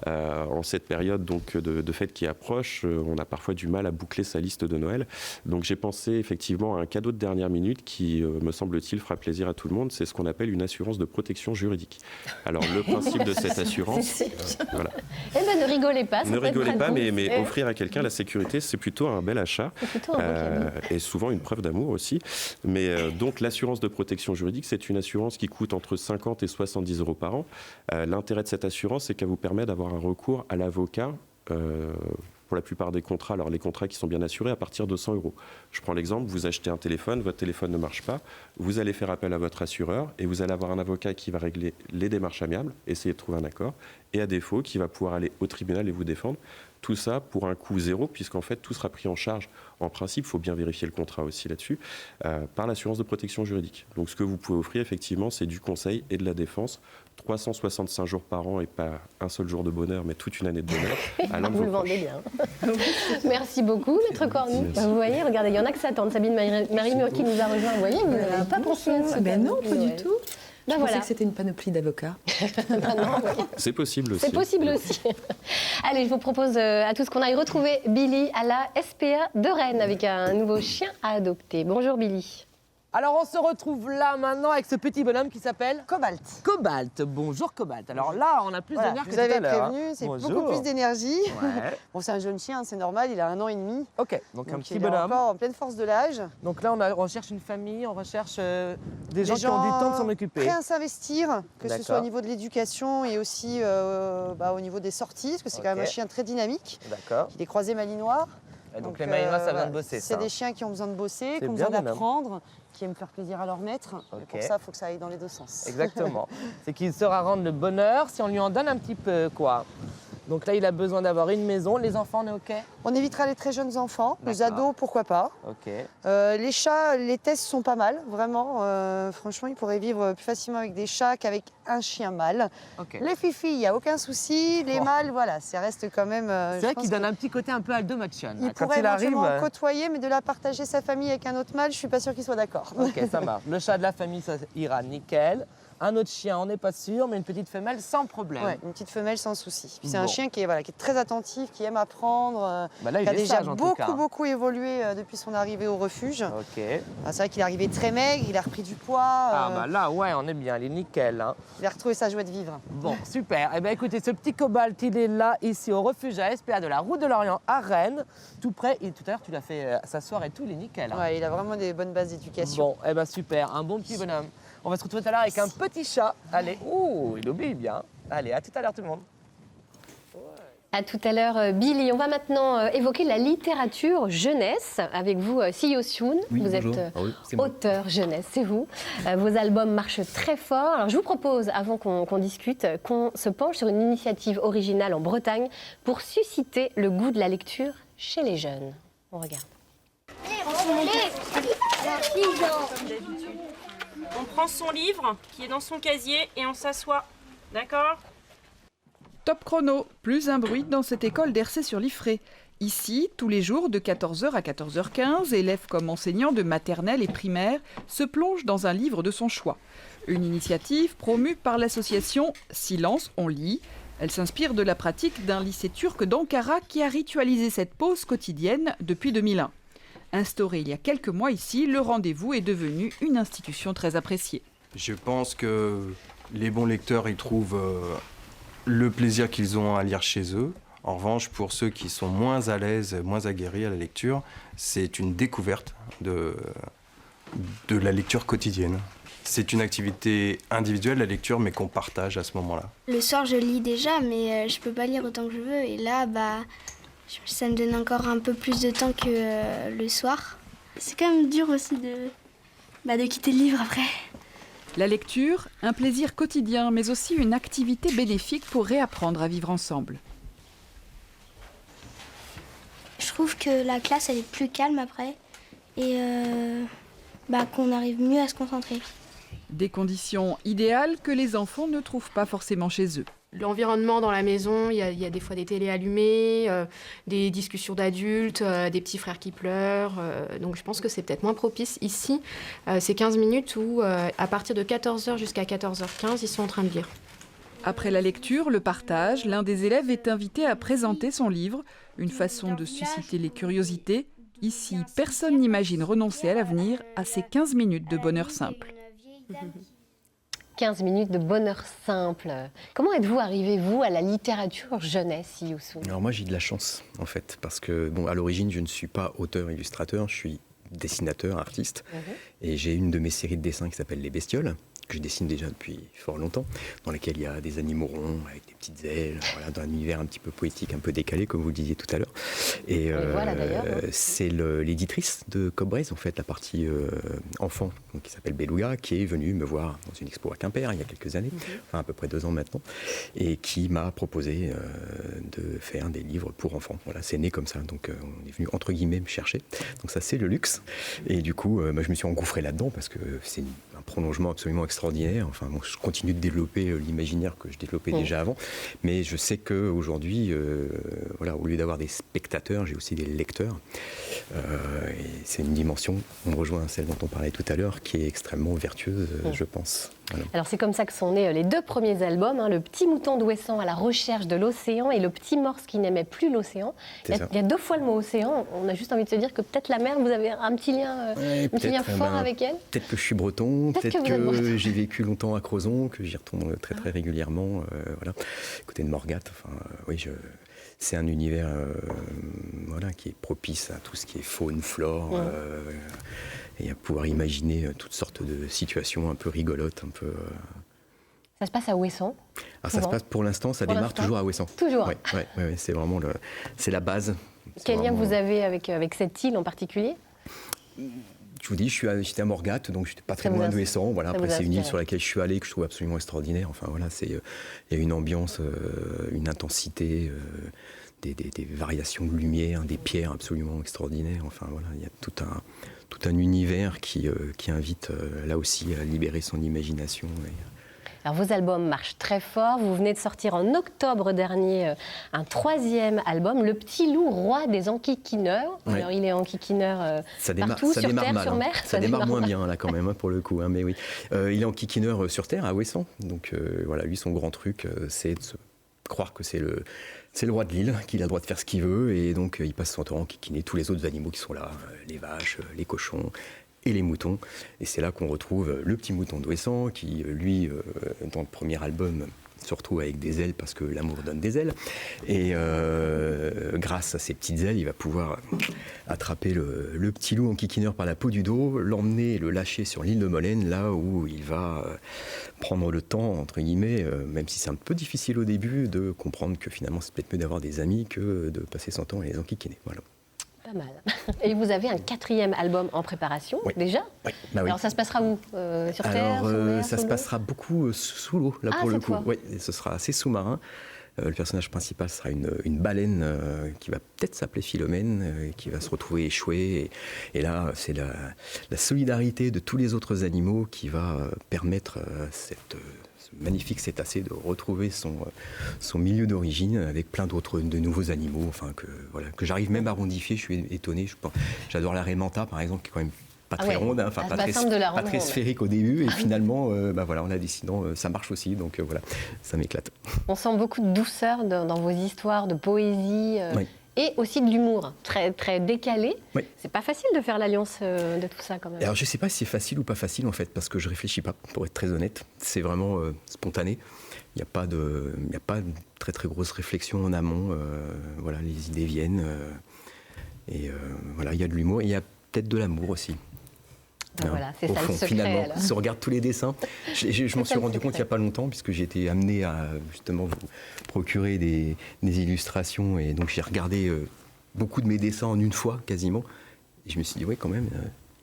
en cette période donc, de fête qui approche, on a parfois du mal à boucler sa liste de Noël. Donc, j'ai pensé effectivement à un cadeau de dernière minute qui, me semble-t-il, fera plaisir à tout le monde. C'est ce qu'on appelle une assurance de protection juridique. Alors, le principe de cette assurance... voilà. Eh bien, ne rigolez pas. Ne rigolez pas, mais offrir à quelqu'un la sécurité, c'est plutôt un bel achat. Et souvent une preuve d'amour aussi. Mais donc, l'assurance de protection juridique, c'est une assurance qui coûte entre 50 et 70 euros par an. L'intérêt de cette assurance, c'est qu'elle vous permet d'avoir un recours à l'avocat pour la plupart des contrats. Alors les contrats qui sont bien assurés à partir de 100 euros. Je prends l'exemple, vous achetez un téléphone, votre téléphone ne marche pas, vous allez faire appel à votre assureur et vous allez avoir un avocat qui va régler les démarches amiables, essayer de trouver un accord, et à défaut, qui va pouvoir aller au tribunal et vous défendre. Tout ça pour un coût zéro, puisqu'en fait, tout sera pris en charge. En principe, il faut bien vérifier le contrat aussi là-dessus, par l'assurance de protection juridique. Donc, ce que vous pouvez offrir, effectivement, c'est du conseil et de la défense, 365 jours par an et pas un seul jour de bonheur, mais toute une année de bonheur. Vous le vendez bien. Merci beaucoup, Maître Cornu. Vous voyez, regardez, il y en a que s'attendent. Sabine Marimur qui nous a rejoint. Vous voyez, vous n'avez pas pensé à ça. Ben non, pas du tout. Ben Je voilà. pensais que c'était une panoplie d'avocats. C'est possible aussi. C'est possible aussi. Allez, je vous propose à tous qu'on aille retrouver Billy à la SPA de Rennes avec un nouveau chien à adopter. Bonjour Billy. Alors on se retrouve là maintenant avec ce petit bonhomme qui s'appelle Cobalt. Cobalt. Bonjour Cobalt. Alors là, on a plus d'énergie que vous tout avez à l'heure. prévenu, c'est Bonjour. beaucoup plus d'énergie. Ouais. Bon, c'est un jeune chien, c'est normal, il a 1 an et demi. Ok, donc un petit il est bonhomme. encore en pleine force de l'âge. Donc là, on recherche une famille, on recherche des gens qui ont du temps de s'en occuper. Prêts à s'investir, que ce soit D'accord. au niveau de l'éducation et aussi au niveau des sorties, parce que c'est quand même un chien très dynamique. D'accord. Il est croisé malinois. Et donc les malinois, ça vient de bosser, C'est ça. des chiens qui ont besoin de bosser, qui ont bien, besoin bonhomme. d'apprendre, qui aiment faire plaisir à leur maître. Ok. Et pour ça, il faut que ça aille dans les deux sens. Exactement. C'est qu'il saura rendre le bonheur si on lui en donne un petit peu, quoi. Donc là, il a besoin d'avoir une maison. Les enfants, on est OK? On évitera les très jeunes enfants, les D'accord. ados, pourquoi pas. OK. Les chats, les tests sont pas mal, vraiment. Franchement, ils pourraient vivre plus facilement avec des chats qu'avec un chien mâle. OK. Les fifis, il n'y a aucun souci. Les mâles, voilà, ça reste quand même... C'est vrai qu'il donne un petit côté un peu Aldo Machon. Il Quand pourrait il arrive... éventuellement côtoyer, mais de la partager sa famille avec un autre mâle, je suis pas sûre qu'il soit d'accord. Ok, ça marche. Le chat de la famille, ça ira nickel. Un autre chien, on n'est pas sûr, mais une petite femelle sans problème. Ouais, une petite femelle sans souci. Puis c'est un Bon. chien qui est très attentif, qui aime apprendre, Bah là, qui il a est déjà sage, en tout cas. beaucoup évolué depuis son arrivée au refuge. Ok. C'est vrai qu'il est arrivé très maigre, il a repris du poids. Ah bah là, ouais, on est bien, il est nickel. Hein. Il a retrouvé sa joie de vivre. Bon, super. Eh bien, écoutez, ce petit Cobalt, il est là, ici, au refuge à SPA de la Route de l'Orient, à Rennes, tout près. Et tout à l'heure, tu l'as fait s'asseoir et tout, il est nickel. Hein. Ouais, il a vraiment des bonnes bases d'éducation. Bon, eh bien, super. Un bon petit bonhomme. On va se retrouver tout à l'heure avec un petit chat. Allez, ouh, il obéit bien. Allez, à tout à l'heure, tout le monde. À tout à l'heure, Billy. On va maintenant évoquer la littérature jeunesse avec vous, Sio Soon. Oui, vous bonjour. êtes C'est moi. auteur jeunesse, c'est vous. Vos albums marchent très fort. Alors, je vous propose, avant qu'on discute, qu'on se penche sur une initiative originale en Bretagne pour susciter le goût de la lecture chez les jeunes. On regarde. On prend son livre qui est dans son casier et on s'assoit. D'accord ? Top chrono, plus un bruit dans cette école d'Hercé-sur-Liffré. Ici, tous les jours de 14h à 14h15, élèves comme enseignants de maternelle et primaire se plongent dans un livre de son choix. Une initiative promue par l'association Silence, on lit. Elle s'inspire de la pratique d'un lycée turc d'Ankara qui a ritualisé cette pause quotidienne depuis 2001. Instauré il y a quelques mois ici, le rendez-vous est devenu une institution très appréciée. Je pense que les bons lecteurs y trouvent le plaisir qu'ils ont à lire chez eux. En revanche, pour ceux qui sont moins à l'aise, moins aguerris à la lecture, c'est une découverte de la lecture quotidienne. C'est une activité individuelle, la lecture, mais qu'on partage à ce moment-là. Le soir, je lis déjà, mais je peux pas lire autant que je veux. Et là, ça me donne encore un peu plus de temps que le soir. C'est quand même dur aussi de quitter le livre après. La lecture, un plaisir quotidien, mais aussi une activité bénéfique pour réapprendre à vivre ensemble. Je trouve que la classe, elle est plus calme après et qu'on arrive mieux à se concentrer. Des conditions idéales que les enfants ne trouvent pas forcément chez eux. L'environnement dans la maison, il y a des fois des télés allumées, des discussions d'adultes, des petits frères qui pleurent. Donc je pense que c'est peut-être moins propice ici. C'est 15 minutes où, à partir de 14h jusqu'à 14h15, ils sont en train de lire. Après la lecture, le partage, l'un des élèves est invité à présenter son livre, une façon de susciter les curiosités. Ici, personne n'imagine renoncer à l'avenir à ces 15 minutes de bonheur simple. 15 minutes de bonheur simple. Comment êtes-vous arrivé, vous, à la littérature jeunesse, Youssou ? Alors moi, j'ai de la chance, en fait, parce que, à l'origine, je ne suis pas auteur-illustrateur, je suis dessinateur, artiste, et j'ai une de mes séries de dessins qui s'appelle Les Bestioles, que je dessine déjà depuis fort longtemps, dans laquelle il y a des animaux ronds avec des petites ailes, dans un univers un petit peu poétique, un peu décalé, comme vous le disiez tout à l'heure. Et voilà, c'est l'éditrice de Cobbraze, en fait, la partie enfant, qui s'appelle Beluga, qui est venue me voir dans une expo à Quimper il y a quelques années, enfin à peu près 2 ans maintenant, et qui m'a proposé de faire des livres pour enfants. Voilà, c'est né comme ça, donc on est venu entre guillemets me chercher. Donc ça, c'est le luxe. Et du coup, je me suis engouffré là-dedans parce que c'est un un prolongement absolument extraordinaire. Enfin, bon, je continue de développer l'imaginaire que je développais déjà avant, mais je sais qu'aujourd'hui, voilà, au lieu d'avoir des spectateurs, j'ai aussi des lecteurs. Et c'est une dimension, on rejoint celle dont on parlait tout à l'heure, qui est extrêmement vertueuse, je pense. Voilà. Alors c'est comme ça que sont nés les 2 premiers albums, hein, Le petit mouton d'Ouessant à la recherche de l'océan et Le petit morse qui n'aimait plus l'océan. Il y a 2 fois le mot océan. On a juste envie de se dire que peut-être la mer, vous avez un petit lien, fort avec elle. Peut-être que je suis breton, peut-être que j'ai vécu longtemps à Crozon, que j'y retourne très très régulièrement. Voilà, côté de Morgat. Enfin, oui, c'est un univers voilà, qui est propice à tout ce qui est faune, flore. Et à pouvoir imaginer toutes sortes de situations un peu rigolotes, un peu... Ça se passe à Ouessant? Ça se passe pour l'instant, ça démarre toujours à Ouessant. Toujours. Ouais, c'est vraiment c'est la base. Quel lien vous avez avec cette île en particulier? Je vous dis, j'étais à Morgat, donc j'étais pas très loin de Ouessant. Voilà, après, c'est une île sur laquelle je suis allé, que je trouve absolument extraordinaire. Enfin voilà, il y a une ambiance, une intensité, des variations de lumière, des pierres absolument extraordinaires. Enfin voilà, il y a tout un univers qui invite là aussi à libérer son imagination. Alors vos albums marchent très fort. Vous venez de sortir en octobre dernier un 3e album, Le Petit Loup, roi des enquiquineurs. Ouais. Alors il est enquiquineur partout, sur terre, mal, sur mer. Ça démarre moins bien là quand même pour le coup. Mais oui, il est enquiquineur sur terre à Ouessant. Donc voilà, lui son grand truc, c'est de se croire que c'est le roi de l'île, qu'il a le droit de faire ce qu'il veut, et donc il passe son temps à enquiquiner tous les autres animaux qui sont là, les vaches, les cochons et les moutons. Et c'est là qu'on retrouve le petit mouton d'Ouessant, qui lui, dans le premier album, se retrouve avec des ailes parce que l'amour donne des ailes. Et grâce à ces petites ailes, il va pouvoir attraper le petit loup enquiquineur par la peau du dos, l'emmener et le lâcher sur l'île de Molène, là où il va prendre le temps, entre guillemets, même si c'est un peu difficile au début, de comprendre que finalement c'est peut-être mieux d'avoir des amis que de passer son temps à les enquiquiner. Voilà. Pas mal. Et vous avez un 4e album en préparation, déjà. Oui. Bah oui. Alors ça se passera où? Sur terre, sous mer, ça se passera beaucoup sous l'eau, là, pour le coup. Oui, ce sera assez sous-marin. Le personnage principal sera une baleine qui va peut-être s'appeler Philomène, qui va se retrouver échouée. Et là, c'est la solidarité de tous les autres animaux qui va permettre ce magnifique cétacé de retrouver son milieu d'origine avec plein de nouveaux animaux, enfin que j'arrive même à rondifier. Je suis étonné. J'adore la raie manta, par exemple, qui est quand même pas très ronde, enfin pas très sphérique au début, et finalement, voilà, en a décidant, ça marche aussi, donc voilà, ça m'éclate. On sent beaucoup de douceur dans vos histoires, de poésie. Et aussi de l'humour, très, très décalé. Oui. C'est pas facile de faire l'alliance de tout ça quand même. Alors je sais pas si c'est facile ou pas facile en fait, parce que je réfléchis pas, pour être très honnête. C'est vraiment spontané. Il n'y a pas de très très grosse réflexion en amont. Voilà, les idées viennent. Voilà, il y a de l'humour et il y a peut-être de l'amour aussi. Voilà, c'est ça le secret. Finalement, alors. si on regarde tous les dessins, je m'en suis rendu compte il n'y a pas longtemps, puisque j'ai été amené à justement vous procurer des illustrations, et donc j'ai regardé beaucoup de mes dessins en une fois quasiment, et je me suis dit, ouais, quand même,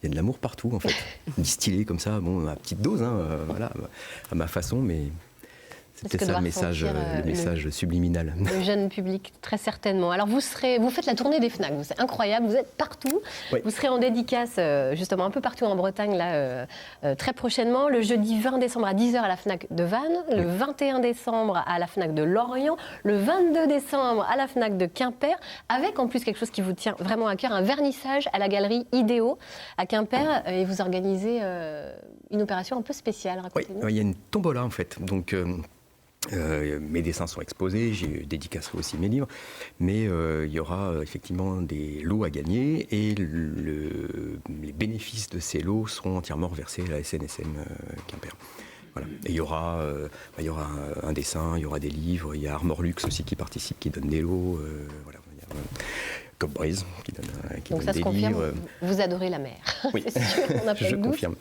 il y a de l'amour partout en fait, distillé comme ça, bon, à petite dose, voilà, à ma façon, mais... C'est peut-être ça le message subliminal. Le jeune public, très certainement. Alors vous faites la tournée des FNAC, c'est incroyable, vous êtes partout. Oui. Vous serez en dédicace justement un peu partout en Bretagne là, très prochainement. Le jeudi 20 décembre à 10h à la FNAC de Vannes, le 21 décembre à la FNAC de Lorient, le 22 décembre à la FNAC de Quimper, avec en plus quelque chose qui vous tient vraiment à cœur, un vernissage à la galerie Idéo à Quimper, et vous organisez une opération un peu spéciale. Racontez-nous. Oui, il y a une tombola en fait, donc... mes dessins sont exposés, j'ai dédicacé aussi mes livres, mais il y aura effectivement des lots à gagner, et les bénéfices de ces lots seront entièrement reversés à la SNSM Quimper. Voilà. Et il y aura un dessin, il y aura des livres, il y a Armor Luxe aussi qui participe, qui donne des lots. Voilà. Cop Breeze qui donne des livres. Vous adorez la mer, oui. C'est sûr, on n'a pas Je de doute. confirme.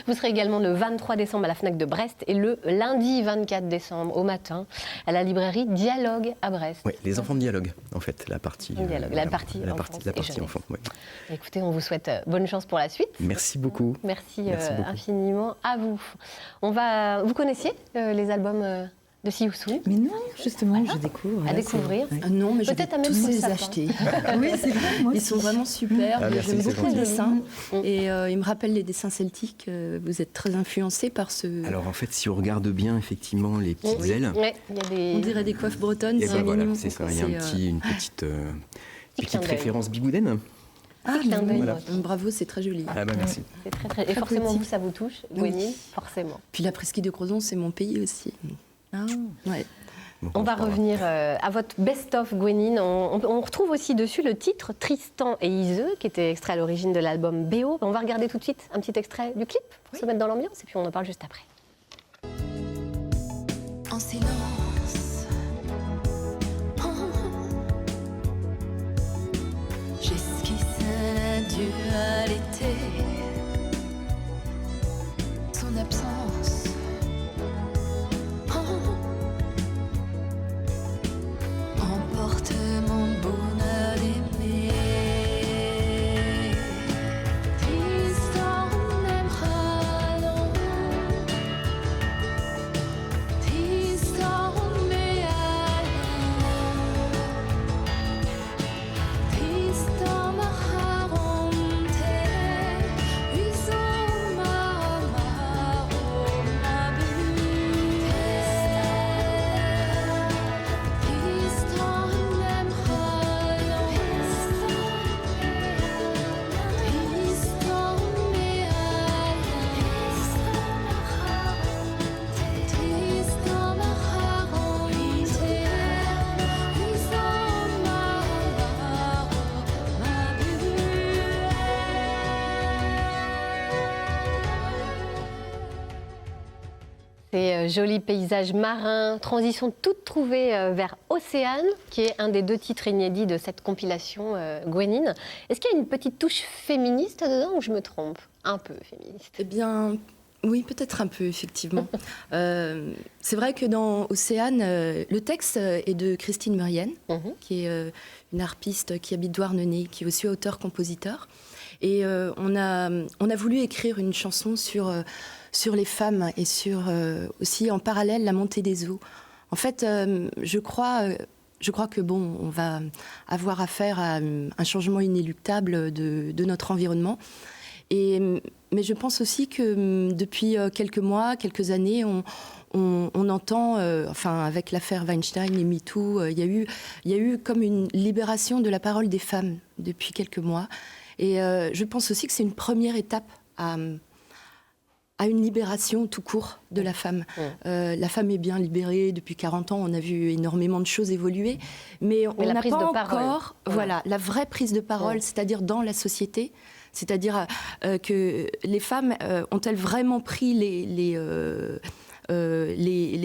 Vous serez également le 23 décembre à la FNAC de Brest et le lundi 24 décembre au matin à la librairie Dialogue à Brest. Oui, les enfants de dialogue, en fait, la partie enfant. Oui. Écoutez, on vous souhaite bonne chance pour la suite. Merci beaucoup. Merci beaucoup. Infiniment à vous. Vous connaissiez les albums de Sioussoul. Mais non, justement, je découvre. À découvrir. Non, mais je vais Peut-être à même tous sur le les sapin. acheter. Oui, c'est vrai, moi Ils aussi. sont vraiment super. Ah, merci, J'aime c'est beaucoup les gentil. dessins. Et ils me rappellent les dessins celtiques. Vous êtes très influencé par ce... Alors en fait, si on regarde bien effectivement les petites ailes, Ouais, il y a des... On dirait des coiffes bretonnes, et c'est ben voilà, mignon. c'est ça. Il y a une petite clin d'œil. référence bigoudaine. Ah, clin d'œil. Voilà. bravo, c'est très joli. Ah bah merci. C'est très... Et forcément, vous, ça vous touche, Gwenine, forcément. Puis la presqu'île de Crozon, c'est mon pays aussi. Ah. Ouais. On va revenir à votre best-of, Gwenine. On retrouve aussi dessus le titre Tristan et Iseux, qui était extrait à l'origine de l'album BO. On va regarder tout de suite un petit extrait du clip pour se mettre dans l'ambiance et puis on en parle juste après. En silence, j'esquisse la dualité, son absence. Emporte mon bonheur d'aimer. Tristan m'aimera long. Tristan m'aimera long. Tristan m'aimera long. Tristan m'aimera Ces jolis paysages marins, transition toute trouvée vers Océane, qui est un des 2 titres inédits de cette compilation, Gwenine. Est-ce qu'il y a une petite touche féministe dedans ou je me trompe? Un peu féministe. Eh bien, oui, peut-être un peu, effectivement. C'est vrai que dans Océane, le texte est de Christine Murienne, qui est une harpiste qui habite Douarnenez, qui est aussi auteur-compositeur. Et on a voulu écrire une chanson sur les femmes et sur aussi en parallèle la montée des eaux. En fait, je crois que bon, on va avoir affaire à un changement inéluctable de notre environnement. Mais je pense aussi que depuis quelques mois, quelques années, on entend, enfin avec l'affaire Weinstein et MeToo, il y a eu comme une libération de la parole des femmes depuis quelques mois. Et je pense aussi que c'est une première étape à une libération tout court de la femme. La femme est bien libérée depuis 40 ans, on a vu énormément de choses évoluer, mais on n'a pas encore la vraie prise de parole, c'est-à-dire dans la société, c'est-à-dire que les femmes ont-elles vraiment pris les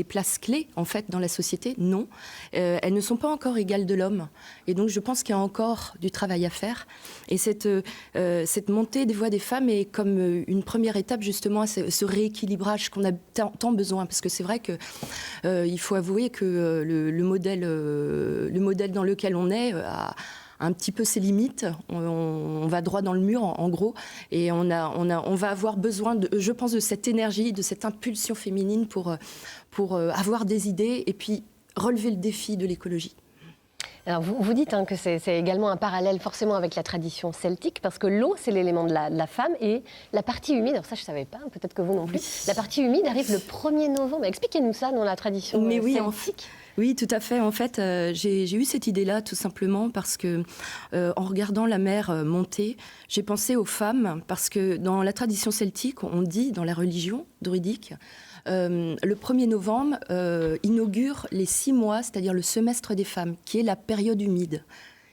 places clés en fait dans la société? Non, elles ne sont pas encore égales de l'homme, et donc je pense qu'il y a encore du travail à faire. Et cette montée des voix des femmes est comme une première étape justement à ce rééquilibrage qu'on a tant besoin, parce que c'est vrai que il faut avouer que le modèle dans lequel on est a un petit peu ses limites, on va droit dans le mur en gros, et on va avoir besoin, je pense, de cette énergie, de cette impulsion féminine pour avoir des idées et puis relever le défi de l'écologie. Alors vous dites que c'est également un parallèle forcément avec la tradition celtique, parce que l'eau, c'est l'élément de la femme, et la partie humide, alors ça je ne savais pas, peut-être que vous non plus, la partie humide arrive le 1er novembre. Expliquez-nous ça dans la tradition celtique. Oui, tout à fait. En fait, j'ai eu cette idée-là tout simplement parce que, en regardant la mer monter, j'ai pensé aux femmes, parce que dans la tradition celtique, on dit, dans la religion druidique, le 1er novembre inaugure les 6 mois, c'est-à-dire le semestre des femmes, qui est la période humide.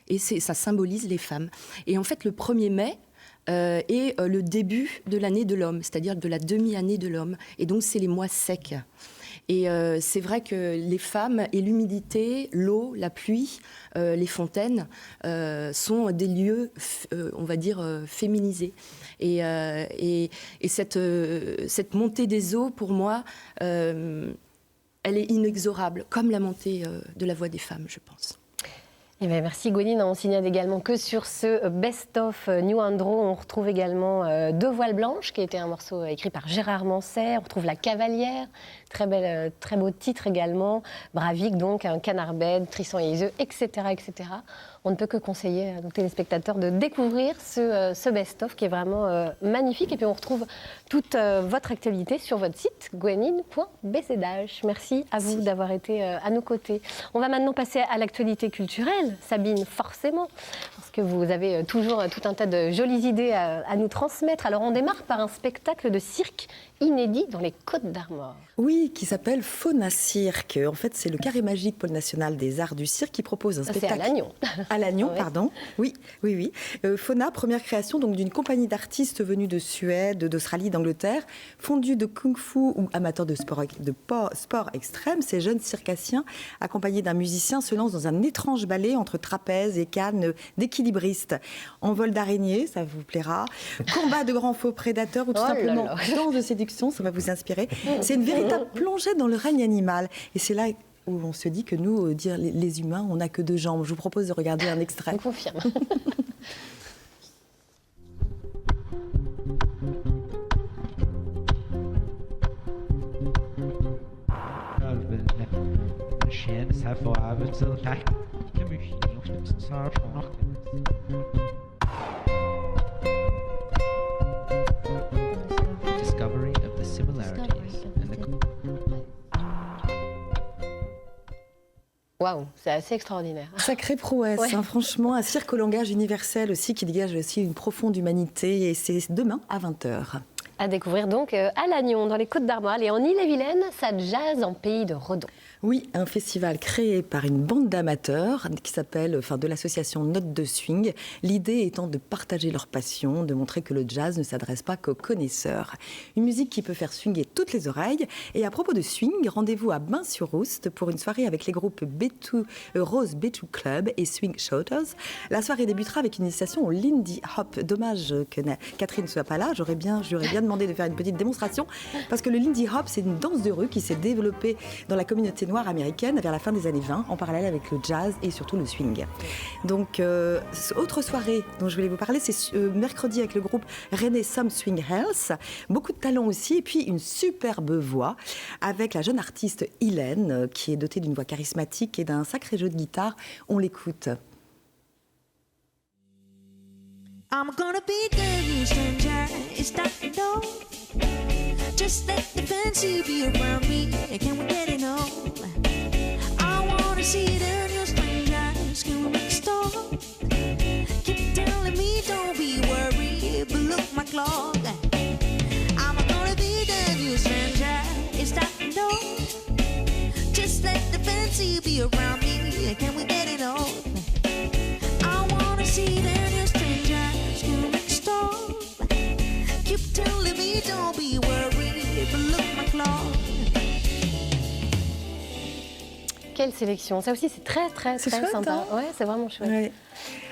Et ça symbolise les femmes. Et en fait, le 1er mai est le début de l'année de l'homme, c'est-à-dire de la demi-année de l'homme. Et donc, c'est les mois secs. Et c'est vrai que les femmes et l'humidité, l'eau, la pluie, les fontaines sont des lieux, on va dire, féminisés. Et cette montée des eaux, pour moi, elle est inexorable, comme la montée de la voix des femmes, je pense. Eh bien, merci Gwenine. On signale également que sur ce Best of New Andro, on retrouve également Deux voiles blanches, qui était un morceau écrit par Gérard Manset. On retrouve La Cavalière, très beau titre également. Bravik, donc, un Canard bête, Tristan et les œufs, etc., etc. On ne peut que conseiller à nos téléspectateurs de découvrir ce best-of qui est vraiment magnifique. Et puis on retrouve toute votre actualité sur votre site gwenine.bcdh. Merci à vous d'avoir été à nos côtés. On va maintenant passer à l'actualité culturelle. Sabine, forcément, parce que vous avez toujours tout un tas de jolies idées à nous transmettre. Alors on démarre par un spectacle de cirque inédit dans les Côtes-d'Armor. Oui, qui s'appelle Fauna Cirque. En fait, c'est le Carré Magique Pôle National des Arts du Cirque qui propose un spectacle. C'est à Lannion. À Lannion, Oui. pardon. Oui. Fauna, première création donc d'une compagnie d'artistes venus de Suède, d'Australie, d'Angleterre, fondus de kung-fu ou amateurs de sport extrême. Ces jeunes circassiens, accompagnés d'un musicien, se lancent dans un étrange ballet entre trapèze et canne d'équilibristes. En vol d'araignée, ça vous plaira. Combat de grands faux prédateurs ou tout Oh là simplement là. danse de séduction, ça va vous inspirer. C'est une véritable plongée dans le règne animal. Et c'est là où on se dit que nous, dire les humains, on n'a que deux jambes. Je vous propose de regarder un extrait. Je confirme. Discovery of the similarities in the Waouh, c'est assez extraordinaire. Sacrée prouesse, Ouais. hein, franchement, un cirque au langage universel aussi qui dégage aussi une profonde humanité et c'est demain à 20h. À découvrir donc à Lannion, dans les Côtes-d'Armor et en Ille-et-Vilaine, ça jazz en pays de Redon. Oui, un festival créé par une bande d'amateurs qui s'appelle, de l'association Notes de Swing. L'idée étant de partager leur passion, de montrer que le jazz ne s'adresse pas qu'aux connaisseurs. Une musique qui peut faire swinger toutes les oreilles. Et à propos de swing, rendez-vous à Bain-sur-Oust pour une soirée avec les groupes Rose Betu Club et Swing Shouters. La soirée débutera avec une initiation au Lindy Hop. Dommage que Catherine ne soit pas là. J'aurais bien demandé de faire une petite démonstration parce que le Lindy Hop, c'est une danse de rue qui s'est développée dans la communauté noire américaine vers la fin des années 20, en parallèle avec le jazz et surtout le swing. Donc, autre soirée dont je voulais vous parler, c'est mercredi avec le groupe Renaissance Swing Health. Beaucoup de talent aussi, et puis une superbe voix avec la jeune artiste Hélène, qui est dotée d'une voix charismatique et d'un sacré jeu de guitare. On l'écoute. I'm gonna be the stranger. It's that no. Just let the fancy be around me. Can we get it on? I wanna see the new strangers. Can we make a start? Keep telling me don't be worried, but look my clock. I'm gonna be the new stranger. It's that no. Just let the fancy be around me. Can we get it on? I wanna see the new strangers. Can we make a start? Keep telling me don't be worried, but look my clock. Quelle sélection. Ça aussi, c'est très C'est chouette, sympa. hein. Ouais, c'est vraiment chouette. Ouais.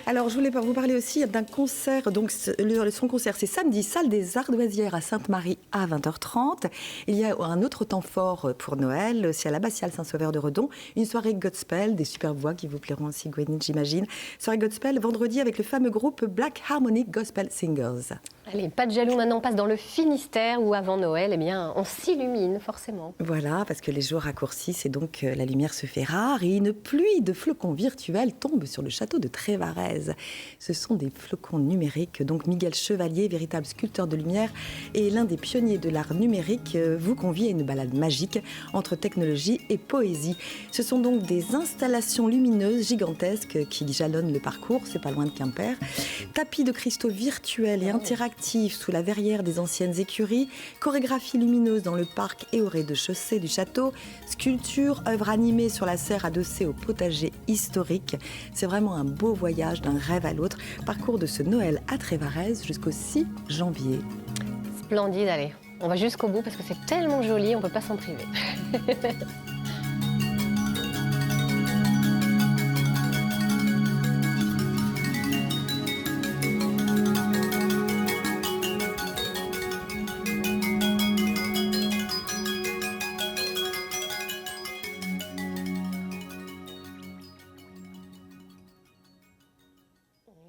Alors, je voulais vous parler aussi d'un concert. Donc, son concert, c'est samedi, salle des Ardoisières à Sainte-Marie à 20h30. Il y a un autre temps fort pour Noël, c'est à l'abbatiale Saint-Sauveur de Redon. Une soirée gospel, des superbes voix qui vous plairont aussi, Gwenine, j'imagine. Soirée gospel vendredi avec le fameux groupe Black Harmonic Gospel Singers. Allez, pas de jaloux, maintenant on passe dans le Finistère où avant Noël, eh bien, on s'illumine forcément. Voilà, parce que les jours raccourcissent et donc la lumière se fait rare et une pluie de flocons virtuels tombe sur le château de Trévarez. Ce sont des flocons numériques, donc Miguel Chevalier, véritable sculpteur de lumière et l'un des pionniers de l'art numérique, vous convie à une balade magique entre technologie et poésie. Ce sont donc des installations lumineuses gigantesques qui jalonnent le parcours, c'est pas loin de Quimper. Tapis de cristaux virtuels et interactifs sous la verrière des anciennes écuries, chorégraphie lumineuse dans le parc et au rez-de-chaussée du château, sculpture, œuvre animée sur la serre adossée au potager historique. C'est vraiment un beau voyage d'un rêve à l'autre. Parcours de ce Noël à Trévarez jusqu'au 6 janvier. Splendide, allez. On va jusqu'au bout parce que c'est tellement joli, on peut pas s'en priver.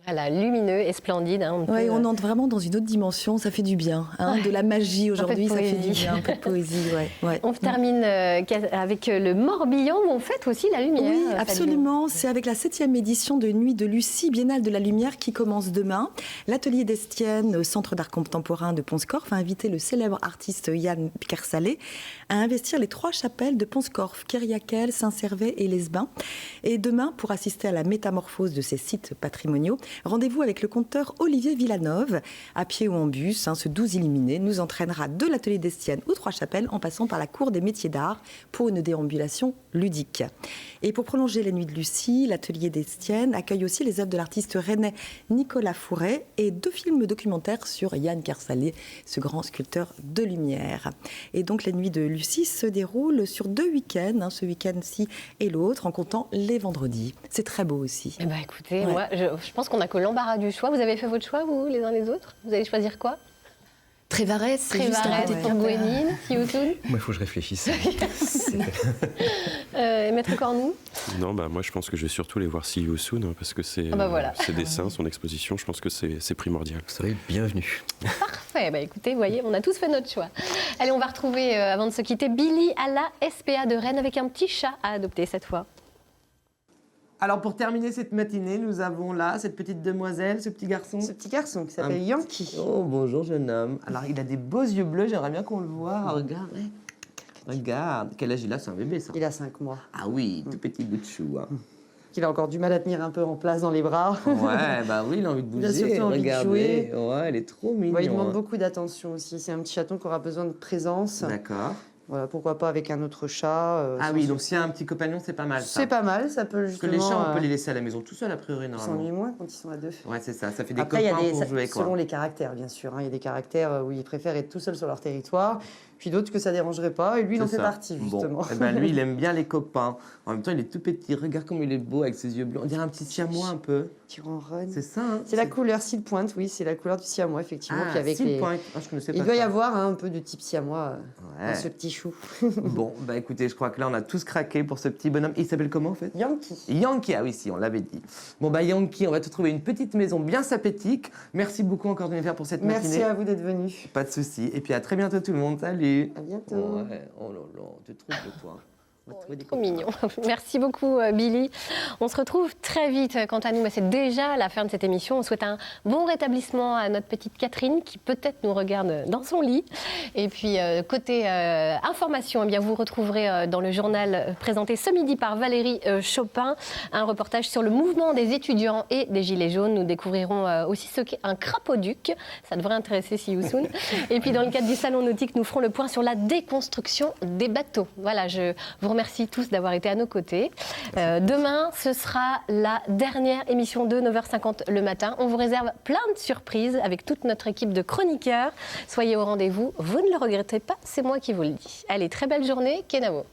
Voilà, lumineux et splendide. Hein, on entre vraiment dans une autre dimension, ça fait du bien. De la magie aujourd'hui, ça fait du bien, un peu de poésie. On termine avec le Morbihan, où on fête aussi la lumière. Oui, absolument. C'est avec la 7e édition de Nuit de Lucie, Biennale de la Lumière, qui commence demain. L'atelier d'Estienne, Centre d'art contemporain de Pont-Scorff, a invité le célèbre artiste Yann Kersalé à investir les 3 chapelles de Pont-Scorff, Kériakel, Saint-Servais et Lesbin. Et demain, pour assister à la métamorphose de ces sites patrimoniaux, rendez-vous avec le conteur Olivier Villanove. À pied ou en bus, ce 12 illuminé nous entraînera de l'atelier d'Estienne ou 3 chapelles en passant par la cour des métiers d'art pour une déambulation ludique. Et pour prolonger les nuits de Lucie, l'atelier d'Estienne accueille aussi les œuvres de l'artiste rennais Nicolas Fouret et 2 films documentaires sur Yann Kersalé, ce grand sculpteur de lumière. Et donc les nuits de Lucie se déroulent sur 2 week-ends, ce week-end-ci et l'autre, en comptant les vendredis. C'est très beau aussi. Eh ben, écoutez, moi, je pense qu'on a que l'embarras du choix. Vous avez fait votre choix, vous, les uns les autres? Vous allez choisir quoi? Trévarès, c'est juste à côté de pour Gwenine, See You Soon. Moi, il faut que je réfléchisse. Maître Cornou? Non, moi je pense que je vais surtout les voir See You Soon, parce que c'est ses dessins, son exposition, je pense que c'est primordial. Vous serez bienvenue. Parfait, écoutez, vous voyez, on a tous fait notre choix. Allez, on va retrouver, avant de se quitter, Billy à la SPA de Rennes avec un petit chat à adopter cette fois. Alors pour terminer cette matinée, nous avons là cette petite demoiselle, ce petit garçon. Ce petit garçon qui s'appelle Yankee. Oh bonjour jeune homme. Alors il a des beaux yeux bleus, j'aimerais bien qu'on le voit. Regardez. Regarde. Quel âge il a? C'est un bébé ça. Il a 5 mois. Ah oui, tout petit bout de chou. Il a encore du mal à tenir un peu en place dans les bras. Ouais, oui, il a envie de bouger. Il a surtout envie de jouer. Ouais, il est trop mignon. Il demande beaucoup d'attention aussi. C'est un petit chaton qui aura besoin de présence. D'accord. Voilà, pourquoi pas avec un autre chat. Ah oui, donc s'il y a un petit compagnon, c'est pas mal ça. C'est pas mal, ça peut justement... Parce que les chats, on peut les laisser à la maison tout seuls, a priori, Ils normalement. s'ennuient moins quand ils sont à 2. Ouais, c'est ça, ça fait des Après, copains pour jouer, quoi. Selon les caractères, bien sûr. Il y a des caractères où ils préfèrent être tout seuls sur leur territoire, puis d'autres que ça dérangerait pas, et lui, il en fait partie, justement. Bon. Lui, il aime bien les copains. En même temps, il est tout petit. Regarde comme il est beau avec ses yeux bleus. On dirait un petit siamois un peu. Petit ronronne. C'est ça, hein. C'est la couleur cils pointe, oui, c'est la couleur du siamois, effectivement. Ah, puis avec cils pointe. Je connaissais pas il doit y ça. avoir un peu de type siamois dans ce petit chou. Bon, écoutez, je crois que là, on a tous craqué pour ce petit bonhomme. Il s'appelle comment, en fait? Yankee. Yankee, ah oui, si, on l'avait dit. Bon, Yankee, on va te trouver une petite maison bien sympathique. Merci beaucoup encore de nous faire pour cette matinée. Merci à vous d'être venus. Pas de souci. Et puis à très bientôt tout le monde. Salut. À bientôt. Ouais. Oh là là, tu te trouves de toi. Trop mignon. Merci beaucoup, Billy. On se retrouve très vite. Quant à nous, c'est déjà la fin de cette émission. On souhaite un bon rétablissement à notre petite Catherine qui peut-être nous regarde dans son lit. Et puis, côté information, vous retrouverez dans le journal présenté ce midi par Valérie Chopin un reportage sur le mouvement des étudiants et des Gilets jaunes. Nous découvrirons aussi ce qu'est un crapauduc. Ça devrait intéresser See You Soon. Et puis, dans le cadre du Salon Nautique, nous ferons le point sur la déconstruction des bateaux. Voilà, je vous remercie tous d'avoir été à nos côtés. Demain, ce sera la dernière émission de 9h50 le matin. On vous réserve plein de surprises avec toute notre équipe de chroniqueurs. Soyez au rendez-vous, vous ne le regretterez pas, c'est moi qui vous le dis. Allez, très belle journée, Kenavo.